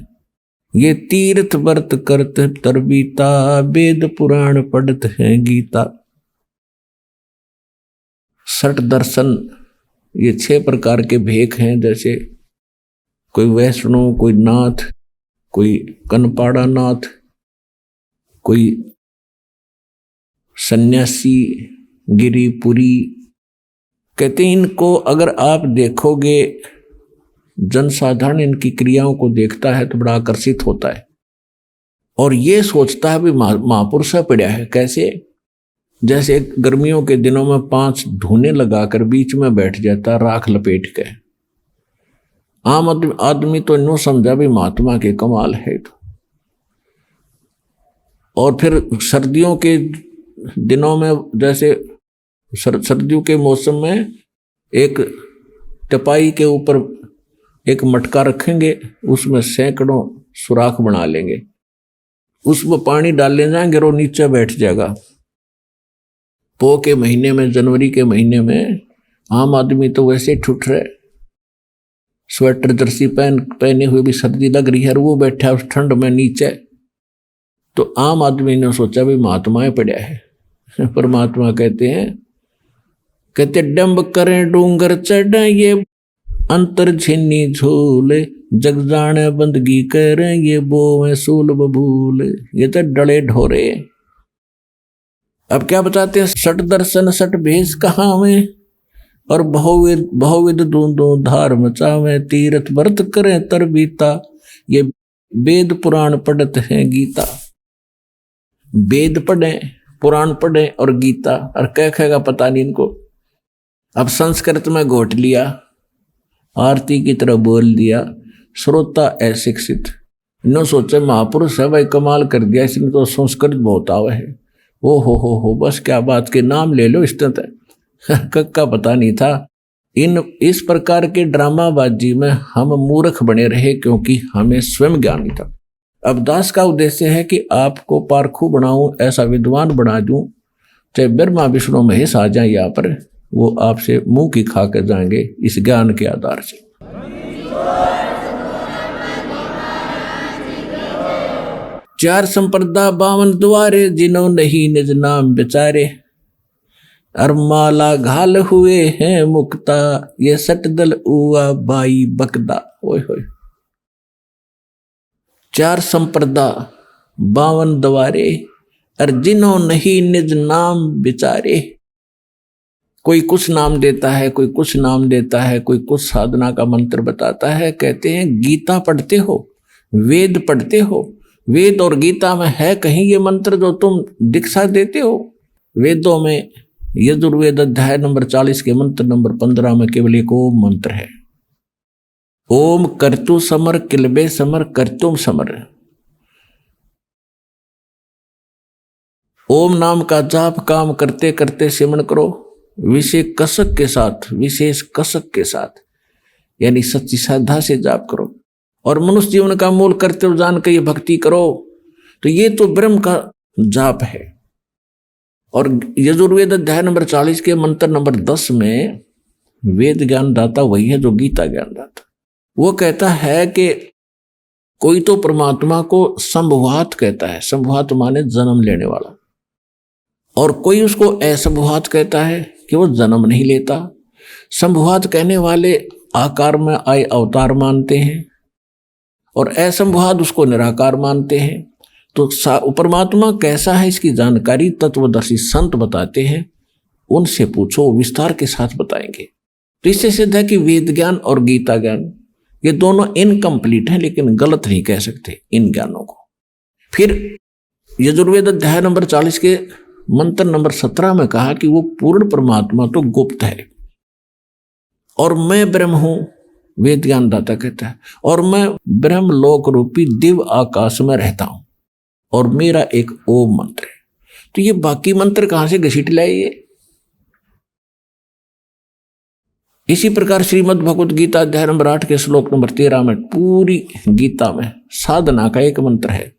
ये तीर्थ व्रत करत तरबीता, वेद पुराण पढ़त है गीता। सट दर्शन ये 6 प्रकार के भेख हैं, जैसे कोई वैष्णव, कोई नाथ, कोई कनपाड़ा नाथ, कोई सन्यासी, गिरिपुरी। कहते हैं इनको अगर आप देखोगे, जनसाधारण इनकी क्रियाओं को देखता है तो बड़ा आकर्षित होता है और ये सोचता है भी महापुरुष पड़ा है। कैसे? जैसे गर्मियों के दिनों में 5 धूने लगाकर बीच में बैठ जाता राख लपेट के। आम आदमी तो नो समझा भी महात्मा के कमाल है। तो और फिर सर्दियों के दिनों में, जैसे सर्दियों के मौसम में एक टपाई के ऊपर एक मटका रखेंगे, उसमें सैकड़ों सुराख बना लेंगे, उसमें पानी डालने जाएंगे और नीचे बैठ जाएगा। पो के महीने में, जनवरी के महीने में आम आदमी तो वैसे ठुठ रहे, स्वेटर जर्सी पहने हुए भी सर्दी लग रही है, और वो बैठा उस ठंड में नीचे। तो आम आदमी ने सोचा भी महात्माएं पड़ा है। परमात्मा कहते डंब करें डूंगर चढ़े, ये अंतर छिन्नी झूले, जग जाने बंदगी करें, ये बोवे सूल बबूल। ये तो डले ढोरे। अब क्या बताते हैं? सट दर्शन सट भेष कहावे, और बहुविध दूंदो धार मचावे, तीर्थ व्रत करें तरबीता, ये वेद पुराण पढ़त है गीता। वेद पढ़े, पुराण पढ़े और गीता, और क्या कहेगा पता नहीं इनको। अब संस्कृत में घोट लिया, आरती की तरह बोल दिया, श्रोता अशिक्षित। इन्होंने सोचा महापुरुष है भाई, कमाल कर दिया इसने तो, संस्कृत बहुत आवे है। ओ हो बस क्या बात के नाम ले लो इस तरह। कक्का पता नहीं था। इस प्रकार के ड्रामाबाजी में हम मूर्ख बने रहे, क्योंकि हमें स्वयं ज्ञान नहीं था। अब दास का उद्देश्य है कि आपको पारखू बनाऊं, ऐसा विद्वान बना दूं, चाहे ब्रह्मा विष्णु महेश आ जाए यहाँ पर, वो आपसे मुंह की खा कर जाएंगे इस ज्ञान के आधार से। चार संप्रदा 52 द्वारे, जिन्हों नहीं निज नाम बेचारे, अरमाला घाल हुए हैं मुक्ता, ये सटदल उआ बाई बकदा। ओए होए, 4 संप्रदा 52 द्वारे, और जिन्हों नहीं निज नाम बेचारे। कोई कुछ नाम देता है, कोई कुछ नाम देता है, कोई कुछ साधना का मंत्र बताता है। कहते हैं गीता पढ़ते हो, वेद पढ़ते हो, वेद और गीता में है कहीं ये मंत्र जो तुम दीक्षा देते हो? वेदों में यजुर्वेद अध्याय नंबर 40 के मंत्र नंबर 15 में केवल एक ओम मंत्र है। ओम कर्तु समर किलबे समर कर्तुम समर। ओम नाम का जाप काम करते करते सिमरण करो, विशेष कसक के साथ, विशेष कसक के साथ, यानी सच्ची श्रद्धा से जाप करो। और मनुष्य जीवन का मूल कर्तव्य जान कर ये भक्ति करो। तो ये तो ब्रह्म का जाप है। और यजुर्वेद अध्याय नंबर 40 के मंत्र नंबर 10 में वेद ज्ञान दाता वही है जो गीता ज्ञान दाता। वो कहता है कि कोई तो परमात्मा को संभवात कहता है, संभवात माने जन्म लेने वाला, और कोई उसको असंभवात कहता है कि वो जन्म नहीं लेता। संभवात कहने वाले आकार में आए अवतार मानते हैं और असंभवात उसको निराकार मानते हैं। तो परमात्मा कैसा है इसकी जानकारी तत्वदर्शी संत बताते हैं, उनसे पूछो, विस्तार के साथ बताएंगे। तो इससे सिद्ध है कि वेद ज्ञान और गीता ज्ञान ये दोनों इनकम्प्लीट हैं, लेकिन गलत नहीं कह सकते इन ज्ञानों को। फिर यजुर्वेद अध्याय नंबर 40 के मंत्र नंबर 17 में कहा कि वो पूर्ण परमात्मा तो गुप्त है और मैं ब्रह्म हूं, वेद ज्ञान दाता कहता है, और मैं ब्रह्म लोक रूपी दिव्य आकाश में रहता हूं और मेरा एक ओम मंत्र है। तो ये बाकी मंत्र कहां से घसीट लाए ये? इसी प्रकार श्रीमद् भगवत गीता अध्याय नंबर 8 के श्लोक नंबर 13 में पूरी गीता में साधना का एक मंत्र है,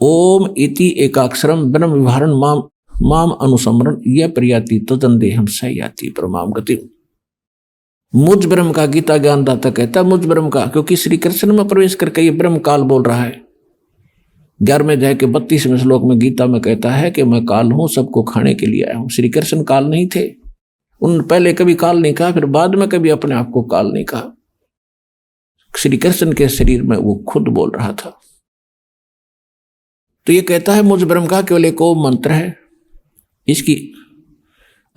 ओम इति एकाक्षरम ब्रह्म विहारण माम माम अनुसमरण यह प्रयाति तदंदेहम सयाति परमाम गति। मुझ ब्रह्म का गीता ज्ञान दाता कहता है, मुझ ब्रह्म का, क्योंकि श्री कृष्ण में प्रवेश करके ये ब्रह्म काल बोल रहा है। 11वें अध्याय के 32वें श्लोक में गीता में कहता है कि मैं काल हूं, सबको खाने के लिए आया हूं। श्री कृष्ण काल नहीं थे, उन्होंने पहले कभी काल नहीं कहा, फिर बाद में कभी अपने आप को काल नहीं कहा। श्री कृष्ण के शरीर में वो खुद बोल रहा था। तो ये कहता है मुझ ब्रह्म का केवल एक ओम मंत्र है, इसकी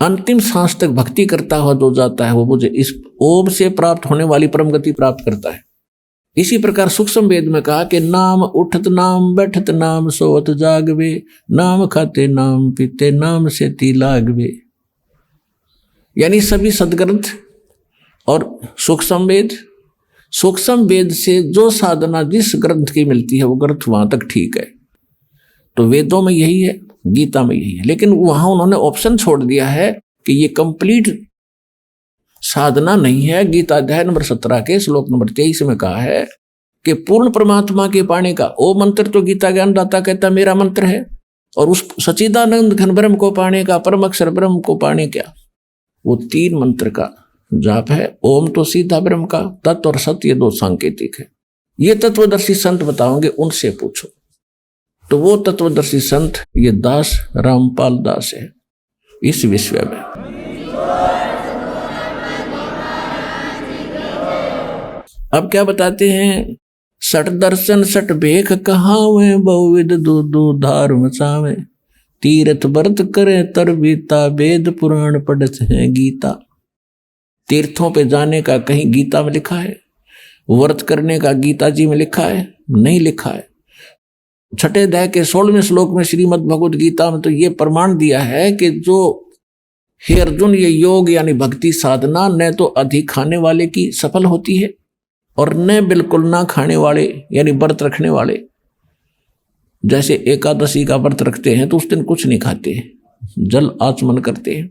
अंतिम सांस तक भक्ति करता हुआ जो जाता है वो मुझे इस ओम से प्राप्त होने वाली परम गति प्राप्त करता है। इसी प्रकार सूक्ष्म वेद में कहा कि नाम उठत नाम बैठत नाम सोवत जागवे, नाम खाते नाम पीते नाम से ती लागवे। यानी सभी सदग्रंथ और सूक्ष्म वेद से जो साधना जिस ग्रंथ की मिलती है वो ग्रंथ वहां तक ठीक है। तो वेदों में यही है, गीता में यही है, लेकिन वहां उन्होंने ऑप्शन छोड़ दिया है कि ये कंप्लीट साधना नहीं है। गीता अध्याय नंबर 17 के श्लोक नंबर 23 में कहा है कि पूर्ण परमात्मा के पाने का ओ मंत्र तो गीता ज्ञान दाता कहता मेरा मंत्र है, और उस सच्चिदानंद घन ब्रह्म को पाने का, परम अक्षर ब्रह्म को पाने का, वो 3 मंत्र का जाप है। ओम तो सीधा ब्रह्म का, तत्व और सत्य ये 2 सांकेतिक है। ये तत्वदर्शी संत बताओगे, उनसे पूछो। तो वो तत्वदर्शी संत ये दास रामपाल दास है इस विश्व में। अब क्या बताते हैं, सठ दर्शन सठ भेख कहावे, बहुविध दो धार मचावे, तीर्थ व्रत करे तरबीता, वेद पुराण पढ़त है गीता। तीर्थों पे जाने का कहीं गीता में लिखा है? व्रत करने का गीता जी में लिखा है? नहीं लिखा है। 6 अध्याय के 16वें श्लोक में श्रीमद् भगवद गीता में तो ये प्रमाण दिया है कि जो हे अर्जुन, ये योग यानी भक्ति साधना न तो अधिक खाने वाले की सफल होती है और न बिल्कुल ना खाने वाले यानी व्रत रखने वाले। जैसे एकादशी का व्रत रखते हैं तो उस दिन कुछ नहीं खाते, जल आचमन करते हैं,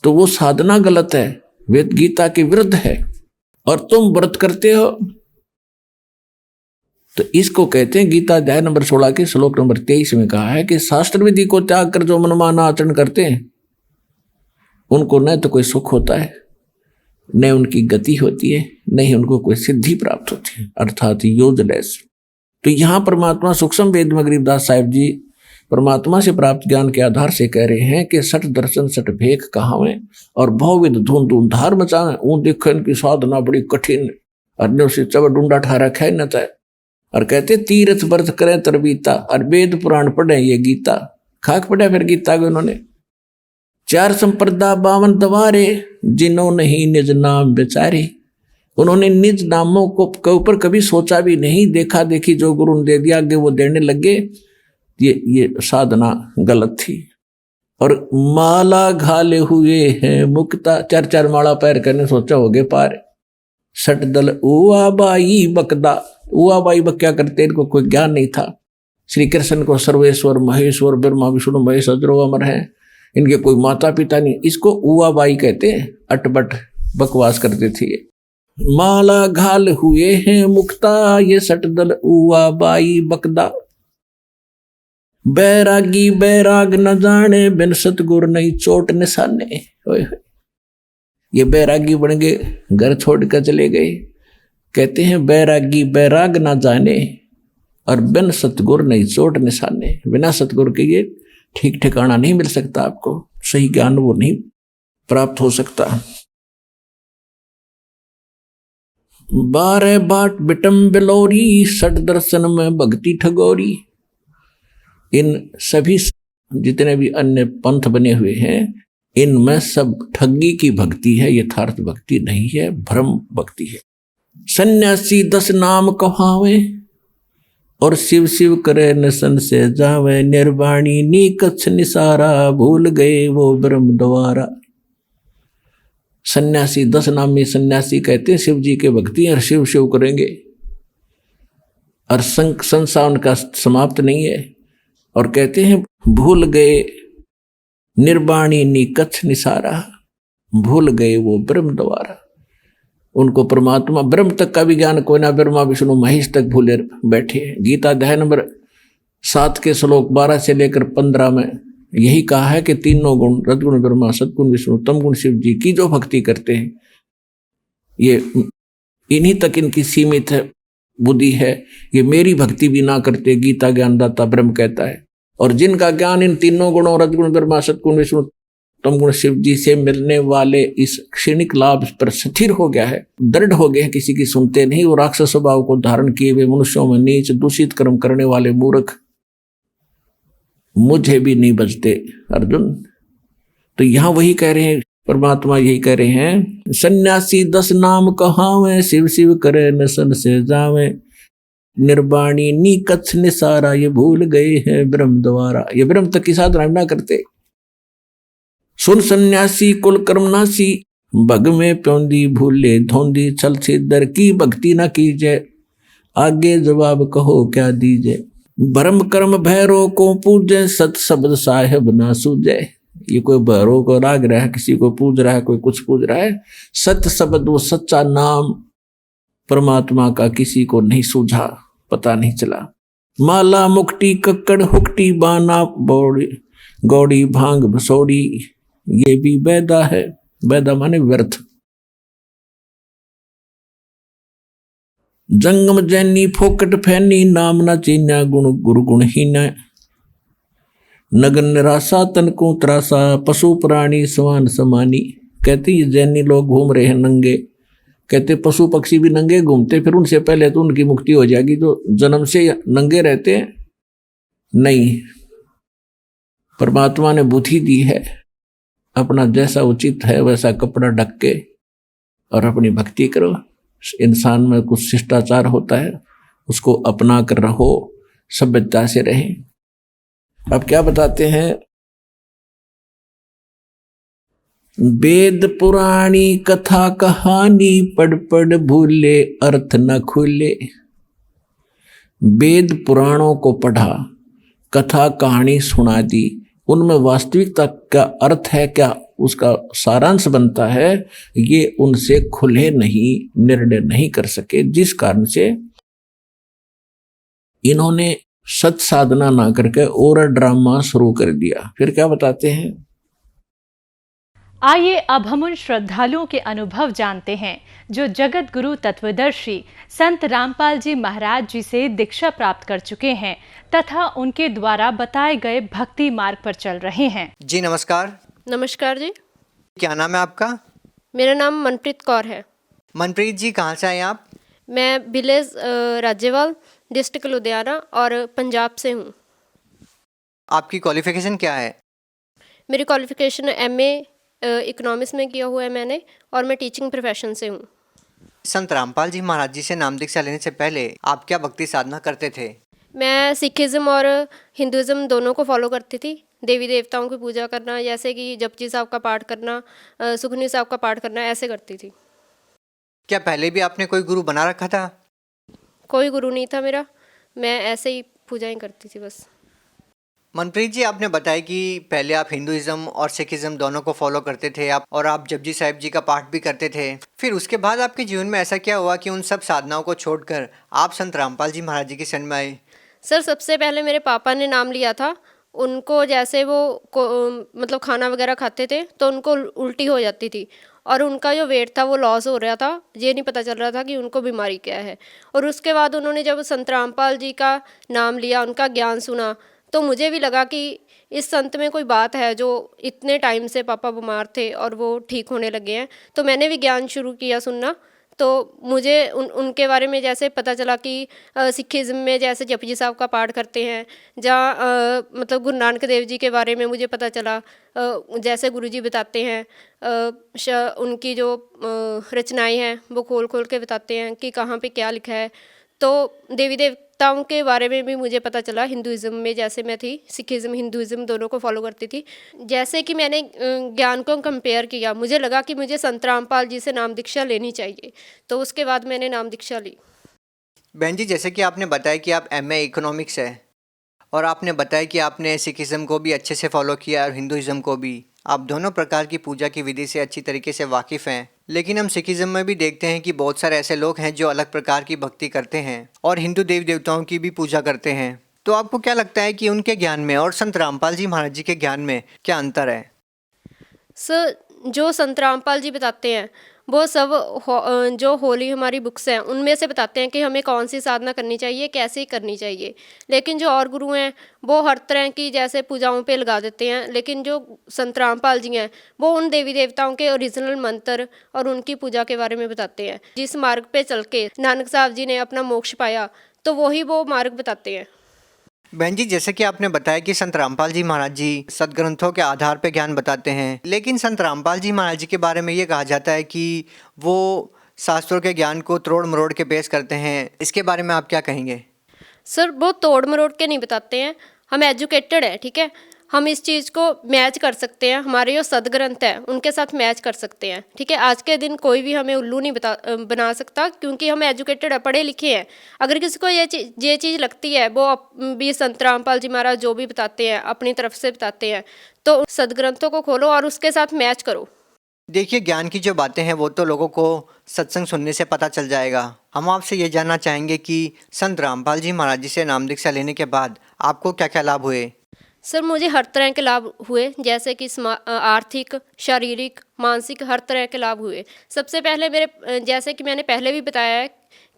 तो वो साधना गलत है, वेद गीता के विरुद्ध है। और तुम व्रत करते हो तो इसको कहते हैं, गीता अध्याय नंबर 16 के श्लोक नंबर 23 में कहा है कि शास्त्र विधि को त्याग कर जो मनमाना आचरण करते हैं उनको न तो कोई सुख होता है, न उनकी गति होती है, न ही उनको कोई सिद्धि प्राप्त होती है, अर्थात यूजलेस। तो यहाँ परमात्मा सूक्ष्म वेद में गरीबदास साहिब जी परमात्मा से प्राप्त ज्ञान के आधार से कह रहे हैं कि सठ दर्शन सठ भेख कहावे और बहुविध धूम धार मचावे। वो देखो इनकी साधना बड़ी कठिन, अरण्यों से चबड़ डूंडा ठा रखा है न तय, और कहते तीर्थ व्रत करें तरबीता, और वेद पुराण पढ़े ये गीता। खाक पढ़ा फिर गीता को उन्होंने, 4 संप्रदा 52 दवारे, जिन्हों नहीं निज नाम बेचारे। उन्होंने निज नामों को के ऊपर कभी सोचा भी नहीं, देखा देखी जो गुरु ने दे दिया आगे वो देने लगे। ये साधना गलत थी। और माला घाले हुए हैं मुक्ता, 4 माला पैर करने सोचा होगे पार। सट दल उआ बाई बकदा, उआ बाई बक क्या करते, इनको कोई ज्ञान नहीं था। श्री कृष्ण को सर्वेश्वर महेश्वर ब्रह्मा विष्णु महेश अजरो अमर है, इनके कोई माता पिता नहीं, इसको उआ बाई कहते हैं। अटपट बकवास करते थे ये। माला घाल हुए हैं मुक्ता, ये सट दल उआ बाई बकदा। बैरागी बैराग न जाने, बिन सतगुर नहीं चोट निशाने। ये बैरागी बन गए, घर छोड़कर चले गए। कहते हैं बैरागी बैराग ना जाने, और बिन सतगुर नहीं चोट निशाने। बिना सतगुर के ये ठीक ठिकाना नहीं मिल सकता, आपको सही ज्ञान वो नहीं प्राप्त हो सकता। 12 बाट बिटम बिलोरी, सट दर्शन में भक्ति ठगोरी। इन सभी जितने भी अन्य पंथ बने हुए हैं, इनमें सब ठगी की भक्ति है, यथार्थ भक्ति नहीं है, भ्रम भक्ति है। सन्यासी 10 नाम कहावे, और शिव शिव करे नसन से जावे। निर्वाणी नीकछ निसारा, भूल गए वो ब्रह्म द्वारा। सन्यासी 10 नामी सन्यासी कहते हैं शिव जी के भक्ति और शिव शिव करेंगे, और संसार उनका समाप्त नहीं है। और कहते हैं भूल गए निर्वाणी निकछ निसारा, भूल गए वो ब्रह्म द्वारा। उनको परमात्मा ब्रह्म तक का भी ज्ञान कोई ना, ब्रह्मा विष्णु महेश तक भूले बैठे। गीता अध्याय नंबर 7 के श्लोक 12 से लेकर 15 में यही कहा है कि तीनों गुण रजगुण ब्रह्मा सदगुण विष्णु तमगुण शिव जी की जो भक्ति करते हैं, ये इन्हीं तक इनकी सीमित है बुद्धि है। ये मेरी भक्ति भी ना करते, गीता ज्ञानदाता ब्रह्म कहता है। और जिनका ज्ञान इन तीनों गुणों रजगुण ब्रह्मा सदगुण विष्णु तमगुण शिव जी से मिलने वाले इस क्षणिक लाभ पर स्थिर हो गया है, दृढ़ हो गया है, किसी की सुनते नहीं। वो राक्षस स्वभाव को धारण किए हुए मनुष्यों में नीच दूषित कर्म करने वाले मूर्ख मुझे भी नहीं बचते अर्जुन। तो यहां वही कह रहे हैं, परमात्मा यही कह रहे हैं, सन्यासी 10 नाम कहावे, शिव शिव करे नसन से जावे। निर्वाणी नीकछ निसारा, ये भूल गए हैं ब्रह्म द्वारा। ये ब्रह्म तक की साधना ना करते। सुन सन्यासी कुल कर्मनासी, भग में प्योंदी भूले धोंदी। छल छिद्र की भक्ति न कीजे, आगे जवाब कहो क्या दीजे। भरम कर्म भैरो को पूजे, सत शब्द साहेब ना सूझे। ये कोई भैरो को राग रहा है, किसी को पूज रहा है, कोई कुछ पूज रहा है। सत्य शब्द वो सच्चा नाम परमात्मा का किसी को नहीं सूझा, पता नहीं चला। माला मुक्ति कक्कड़ हुक्टी बाना बौड़ी गौड़ी भांग भसोड़ी, ये भी बैदा है। बैदा माने व्यर्थ। जंगम जैनी फोकट फैनी, नाम न चीन्या गुण गुरु गुणहीन। नगन निराशा तन को त्रासा, पशु प्राणी समान समानी। कहते ये जैनी लोग घूम रहे हैं नंगे, कहते पशु पक्षी भी नंगे घूमते, फिर उनसे पहले तो उनकी मुक्ति हो जाएगी जो जन्म से नंगे रहते हैं। नहीं, परमात्मा ने बुद्धि दी है, अपना जैसा उचित है वैसा कपड़ा ढक के और अपनी भक्ति करो। इंसान में कुछ शिष्टाचार होता है, उसको अपना कर रहो, सभ्यता से रहें। अब क्या बताते हैं, वेद पुराणी कथा कहानी, पढ़ पढ़ भूले अर्थ न खुले। वेद पुराणों को पढ़ा, कथा कहानी सुना दी, उनमें वास्तविकता का अर्थ है क्या, उसका सारांश बनता है, ये उनसे खुले नहीं, निर्णय नहीं कर सके, जिस कारण से इन्होंने सत साधना ना करके और ड्रामा शुरू कर दिया। फिर क्या बताते हैं, आइए अब हम उन श्रद्धालुओं के अनुभव जानते हैं जो जगत गुरु तत्वदर्शी संत रामपाल जी महाराज जी से दीक्षा प्राप्त कर चुके हैं तथा उनके द्वारा बताए गए भक्ति मार्ग पर चल रहे हैं। जी नमस्कार। नमस्कार जी। क्या नाम है आपका? मेरा नाम मनप्रीत कौर है। मनप्रीत जी, कहाँ से आए आप? मैं विलेज राज्यवाल, डिस्ट्रिक्ट लुधियाना और पंजाब से हूँ। आपकी क्वालिफिकेशन क्या है? मेरी क्वालिफिकेशन MA इकोनॉमिक्स में किया हुआ है मैंने, और मैं टीचिंग प्रोफेशन से हूँ। संत रामपाल जी महाराज जी से नाम दीक्षा लेने से पहले आप क्या भक्ति साधना करते थे? मैं सिखिज़्म और हिंदुज़्म दोनों को फॉलो करती थी। देवी देवताओं की पूजा करना, जैसे कि जपजी साहब का पाठ करना, सुखमनी साहब का पाठ करना, ऐसे करती थी। क्या पहले भी आपने कोई गुरु बना रखा था? कोई गुरु नहीं था मेरा, मैं ऐसे ही पूजाएं करती थी बस। मनप्रीत जी, आपने बताया कि पहले आप हिंदुइज्म और सिखिज्म दोनों को फॉलो करते थे आप, और आप जपजी साहिब जी का पाठ भी करते थे। फिर उसके बाद आपके जीवन में ऐसा क्या हुआ कि उन सब साधनाओं को छोड़कर आप संत रामपाल जी महाराज जी की शरण में आए? सर, सबसे पहले मेरे पापा ने नाम लिया था। उनको जैसे वो मतलब खाना वगैरह खाते थे तो उनको उल्टी हो जाती थी, और उनका जो वेट था वो लॉस हो रहा था। ये नहीं पता चल रहा था कि उनको बीमारी क्या है। और उसके बाद उन्होंने जब संत रामपाल जी का नाम लिया, उनका ज्ञान सुना, तो मुझे भी लगा कि इस संत में कोई बात है, जो इतने टाइम से पापा बीमार थे और वो ठीक होने लगे हैं। तो मैंने भी ज्ञान शुरू किया सुनना। तो मुझे उनके बारे में जैसे पता चला कि सिखिज़्म में जैसे जपजी साहब का पाठ करते हैं, जहाँ मतलब गुरु नानक देव जी के बारे में मुझे पता चला। जैसे गुरुजी बताते हैं, उनकी जो रचनाएं हैं वो खोल खोल के बताते हैं कि कहाँ पे क्या लिखा है। तो देवी देवताओं के बारे में भी मुझे पता चला। हिंदुइज़्म में जैसे मैं थी, सिखिज़्म हिंदुइज़्म दोनों को फॉलो करती थी। जैसे कि मैंने ज्ञान को कंपेयर किया, मुझे लगा कि मुझे संत रामपाल जी से नाम दीक्षा लेनी चाहिए, तो उसके बाद मैंने नाम दीक्षा ली। बहन जी, जैसे कि आपने बताया कि आप MA इकोनॉमिक्स है, और आपने बताया कि आपने सिखिज्म को भी अच्छे से फॉलो किया और हिंदुइज्म को भी। आप दोनों प्रकार की पूजा की विधि से अच्छी तरीके से वाकिफ़ हैं। लेकिन हम सिखिज्म में भी देखते हैं कि बहुत सारे ऐसे लोग हैं जो अलग प्रकार की भक्ति करते हैं और हिंदू देवी देवताओं की भी पूजा करते हैं। तो आपको क्या लगता है कि उनके ज्ञान में और संत रामपाल जी महाराज जी के ज्ञान में क्या अंतर है? सर, जो संत रामपाल जी बताते हैं वो सब जो होली हमारी बुक्स हैं उनमें से बताते हैं कि हमें कौन सी साधना करनी चाहिए, कैसे करनी चाहिए। लेकिन जो और गुरु हैं वो हर तरह की जैसे पूजाओं पे लगा देते हैं। लेकिन जो संत रामपाल जी हैं वो उन देवी देवताओं के ओरिजिनल मंत्र और उनकी पूजा के बारे में बताते हैं। जिस मार्ग पे चल के नानक साहब जी ने अपना मोक्ष पाया, तो वही वो मार्ग बताते हैं। बहन जी, जैसे कि आपने बताया कि संत रामपाल जी महाराज जी सदग्रंथों के आधार पर ज्ञान बताते हैं, लेकिन संत रामपाल जी महाराज जी के बारे में ये कहा जाता है कि वो शास्त्रों के ज्ञान को तोड़ मरोड़ के पेश करते हैं। इसके बारे में आप क्या कहेंगे? सर, वो तोड़ मरोड़ के नहीं बताते हैं। हम एजुकेटेड है, ठीक है। हम इस चीज़ को मैच कर सकते हैं, हमारे जो सदग्रंथ है उनके साथ मैच कर सकते हैं, ठीक है। आज के दिन कोई भी हमें उल्लू नहीं बना सकता, क्योंकि हम एजुकेटेड है, पढ़े लिखे हैं। अगर किसी को ये चीज़ लगती है, वो भी संत रामपाल जी महाराज जो भी बताते हैं अपनी तरफ से बताते हैं, तो सदग्रंथों को खोलो और उसके साथ मैच करो। देखिए, ज्ञान की जो बातें हैं वो तो लोगों को सत्संग सुनने से पता चल जाएगा। हम आपसे ये जानना चाहेंगे कि संत रामपाल जी महाराज जी से नाम दीक्षा लेने के बाद आपको क्या क्या लाभ हुए? सर, मुझे हर तरह के लाभ हुए, जैसे कि आर्थिक, शारीरिक, मानसिक, हर तरह के लाभ हुए। सबसे पहले मेरे जैसे कि मैंने पहले भी बताया है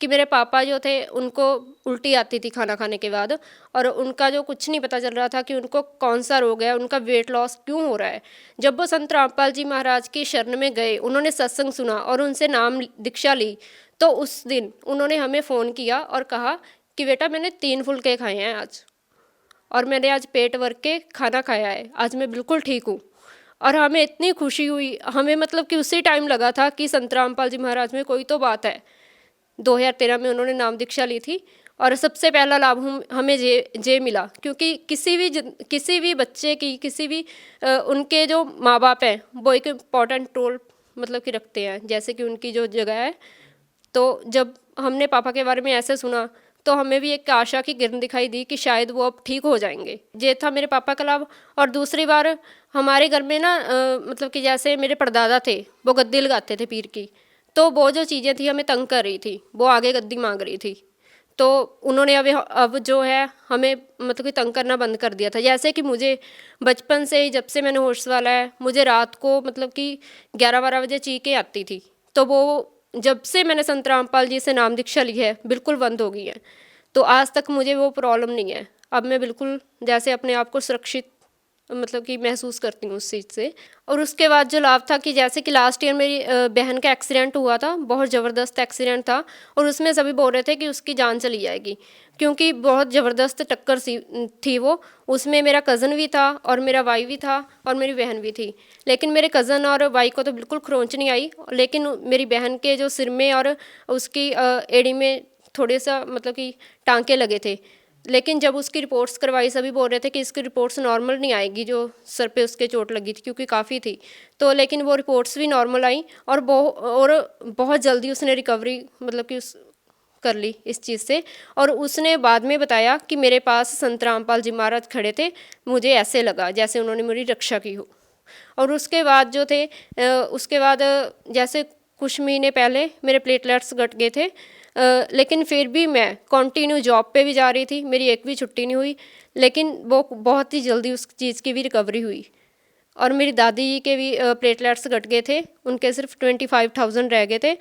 कि मेरे पापा जो थे उनको उल्टी आती थी खाना खाने के बाद, और उनका जो कुछ नहीं पता चल रहा था कि उनको कौन सा रोग है, उनका वेट लॉस क्यों हो रहा है। जब वो संत रामपाल जी महाराज की शरण में गए, उन्होंने सत्संग सुना और उनसे नाम दीक्षा ली, तो उस दिन उन्होंने हमें फ़ोन किया और कहा कि बेटा, मैंने 3 फुलके खाए हैं आज, और मैंने आज पेट भर के खाना खाया है, आज मैं बिल्कुल ठीक हूँ। और हमें इतनी खुशी हुई, हमें मतलब कि उसी टाइम लगा था कि संत रामपाल जी महाराज में कोई तो बात है। 2013 में उन्होंने नाम दीक्षा ली थी, और सबसे पहला लाभ हमें ये मिला, क्योंकि किसी भी बच्चे की, किसी भी उनके जो माँ बाप हैं वो एक इम्पॉर्टेंट रोल मतलब कि रखते हैं, जैसे कि उनकी जो जगह है। तो जब हमने पापा के बारे में ऐसे सुना, तो हमें भी एक आशा की किरण दिखाई दी कि शायद वो अब ठीक हो जाएंगे। ये था मेरे पापा का लाभ। और दूसरी बार हमारे घर में ना मतलब कि जैसे मेरे परदादा थे, वो गद्दी लगाते थे पीर की, तो वो जो चीज़ें थी हमें तंग कर रही थी, वो आगे गद्दी मांग रही थी, तो उन्होंने अब जो है हमें मतलब कि तंग करना बंद कर दिया था। जैसे कि मुझे बचपन से ही, जब से मैंने होश वाला है, मुझे रात को मतलब कि 11-12 बजे चीखें आती थी, तो वो जब से मैंने संत रामपाल जी से नाम दीक्षा ली है बिल्कुल बंद हो गई है। तो आज तक मुझे वो प्रॉब्लम नहीं है। अब मैं बिल्कुल जैसे अपने आप को सुरक्षित मतलब कि महसूस करती हूँ उस चीज़ से। और उसके बाद जो लाभ था कि जैसे कि लास्ट ईयर मेरी बहन का एक्सीडेंट हुआ था, बहुत ज़बरदस्त एक्सीडेंट था, और उसमें सभी बोल रहे थे कि उसकी जान चली जाएगी, क्योंकि बहुत ज़बरदस्त टक्कर थी वो। उसमें मेरा कज़न भी था और मेरा भाई भी था और मेरी बहन भी थी। लेकिन मेरे कज़न और भाई को तो बिल्कुल खरोंच नहीं आई, लेकिन मेरी बहन के जो सिर में और उसकी एड़ी में थोड़े सा मतलब कि टाँके लगे थे। लेकिन जब उसकी रिपोर्ट्स करवाई सभी बोल रहे थे कि इसकी रिपोर्ट्स नॉर्मल नहीं आएगी, जो सर पे उसके चोट लगी थी क्योंकि काफ़ी थी। तो लेकिन वो रिपोर्ट्स भी नॉर्मल आई और बहुत जल्दी उसने रिकवरी मतलब कि उस कर ली इस चीज़ से। और उसने बाद में बताया कि मेरे पास संत रामपाल जी महाराज खड़े थे, मुझे ऐसे लगा जैसे उन्होंने मेरी रक्षा की हो। और उसके बाद जो थे उसके बाद जैसे कुछ महीने पहले मेरे प्लेटलेट्स घट गए थे, लेकिन फिर भी मैं कंटिन्यू जॉब पे भी जा रही थी, मेरी एक भी छुट्टी नहीं हुई, लेकिन वो बहुत ही जल्दी उस चीज़ की भी रिकवरी हुई। और मेरी दादी जी के भी प्लेटलेट्स घट गए थे, उनके सिर्फ 25,000 रह गए थे,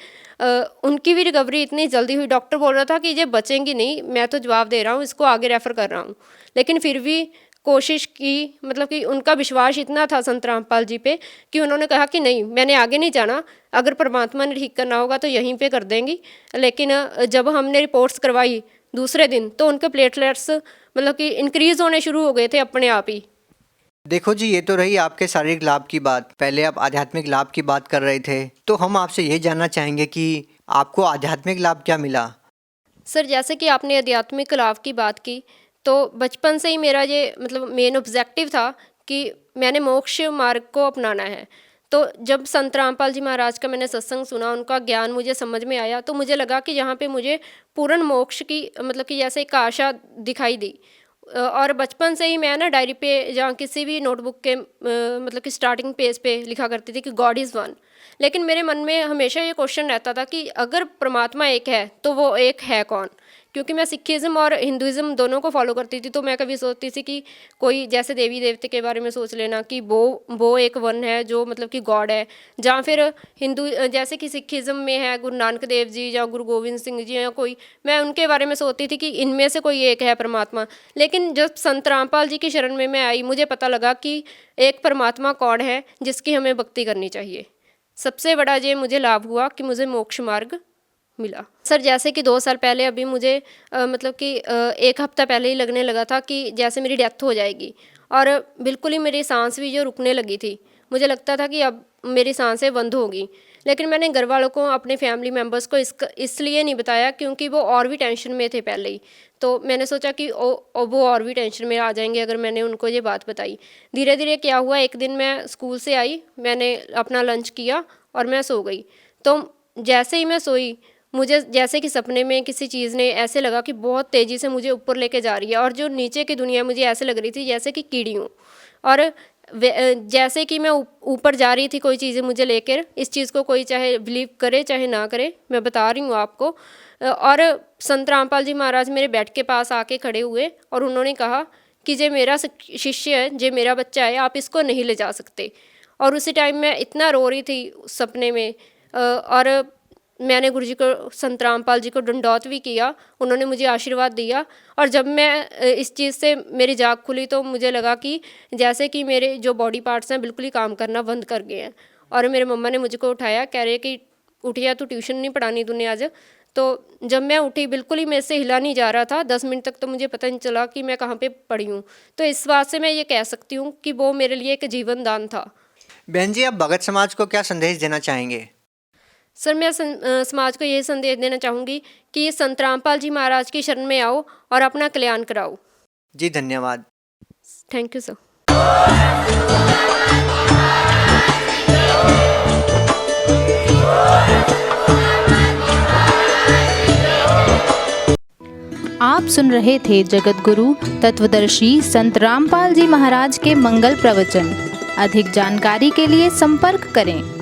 उनकी भी रिकवरी इतनी जल्दी हुई। डॉक्टर बोल रहा था कि ये बचेंगी नहीं, मैं तो जवाब दे रहा हूँ, इसको आगे रेफ़र कर रहा हूँ, लेकिन फिर भी कोशिश की। मतलब कि उनका विश्वास इतना था संत रामपाल जी पे कि उन्होंने कहा कि नहीं, मैंने आगे नहीं जाना, अगर परमात्मा ने ठीक करना होगा तो यहीं पे कर देंगी। लेकिन जब हमने रिपोर्ट्स करवाई दूसरे दिन तो उनके प्लेटलेट्स मतलब कि इंक्रीज़ होने शुरू हो गए थे अपने आप ही। देखो जी, ये तो रही आपके शारीरिक लाभ की बात। पहले आप आध्यात्मिक लाभ की बात कर रहे थे, तो हम आपसे ये जानना चाहेंगे कि आपको आध्यात्मिक लाभ क्या मिला? सर, जैसे कि आपने आध्यात्मिक लाभ की बात की, तो बचपन से ही मेरा ये मतलब मेन ऑब्जेक्टिव था कि मैंने मोक्ष मार्ग को अपनाना है। तो जब संत रामपाल जी महाराज का मैंने सत्संग सुना, उनका ज्ञान मुझे समझ में आया, तो मुझे लगा कि यहाँ पे मुझे पूर्ण मोक्ष की मतलब कि जैसे एक आशा दिखाई दी। और बचपन से ही मैं ना डायरी पे या किसी भी नोटबुक के मतलब कि स्टार्टिंग पेज पे लिखा करती थी कि गॉड इज़ वन। लेकिन मेरे मन में हमेशा ये क्वेश्चन रहता था कि अगर परमात्मा एक है तो वो एक है कौन? क्योंकि मैं सिखिज़्म और हिंदुज़्म दोनों को फॉलो करती थी, तो मैं कभी सोचती थी कि कोई जैसे देवी देवते के बारे में सोच लेना कि वो एक वन है जो मतलब कि गॉड है, या फिर हिंदू जैसे कि सिखिज़्म में है गुरु नानक देव जी या गुरु गोविंद सिंह जी या कोई, मैं उनके बारे में सोचती थी कि इनमें से कोई एक है परमात्मा। लेकिन जब संत रामपाल जी की शरण में मैं आई, मुझे पता लगा कि एक परमात्मा कौन है जिसकी हमें भक्ति करनी चाहिए। सबसे बड़ा ये मुझे लाभ हुआ कि मुझे मोक्ष मार्ग मिला। सर, जैसे कि 2 साल पहले अभी मुझे मतलब कि 1 हफ्ता पहले ही लगने लगा था कि जैसे मेरी डेथ हो जाएगी, और बिल्कुल ही मेरी सांस भी जो रुकने लगी थी, मुझे लगता था कि अब मेरी सांसें बंद होगी। लेकिन मैंने घर वालों को, अपने फैमिली मेम्बर्स को इसलिए नहीं बताया क्योंकि वो और भी टेंशन में थे पहले ही। तो मैंने सोचा कि वो और भी टेंशन में आ जाएंगे अगर मैंने उनको ये बात बताई। धीरे धीरे क्या हुआ, एक दिन मैं स्कूल से आई, मैंने अपना लंच किया और मैं सो गई। तो जैसे ही मैं सोई, मुझे जैसे कि सपने में किसी चीज़ ने ऐसे लगा कि बहुत तेज़ी से मुझे ऊपर लेके जा रही है, और जो नीचे की दुनिया मुझे ऐसे लग रही थी जैसे कि कीड़ी हूँ। और जैसे कि मैं ऊपर जा रही थी कोई चीज़ें मुझे लेकर, इस चीज़ को कोई चाहे बिलीव करे चाहे ना करे, मैं बता रही हूँ आपको। और संत रामपाल जी महाराज मेरे बेड के पास आके खड़े हुए और उन्होंने कहा कि ये मेरा शिष्य है, ये मेरा बच्चा है, आप इसको नहीं ले जा सकते। और उसी टाइम मैं इतना रो रही थी उस सपने में, और मैंने गुरुजी को, संत रामपाल जी को दंडौत भी किया, उन्होंने मुझे आशीर्वाद दिया। और जब मैं इस चीज़ से मेरी जाग खुली तो मुझे लगा कि जैसे कि मेरे जो बॉडी पार्ट्स हैं बिल्कुल ही काम करना बंद कर गए हैं। और मेरे मम्मा ने मुझको उठाया, कह रहे कि उठिया, तू ट्यूशन नहीं पढ़ानी तूने आज। तो जब मैं उठी, बिल्कुल ही मेरे से हिला नहीं जा रहा था, 10 मिनट तक तो मुझे पता नहीं चला कि मैं कहाँ पे पड़ी हूँ। तो इस बात से मैं ये कह सकती हूँ कि वो मेरे लिए एक जीवन दान था। बहन जी, आप भगत समाज को क्या संदेश देना चाहेंगे? सर, मैं समाज को ये संदेश देना चाहूँगी कि संत रामपाल जी महाराज की शरण में आओ और अपना कल्याण कराओ। जी, धन्यवाद। Thank you sir. आप सुन रहे थे जगत गुरु तत्वदर्शी संत रामपाल जी महाराज के मंगल प्रवचन। अधिक जानकारी के लिए संपर्क करें।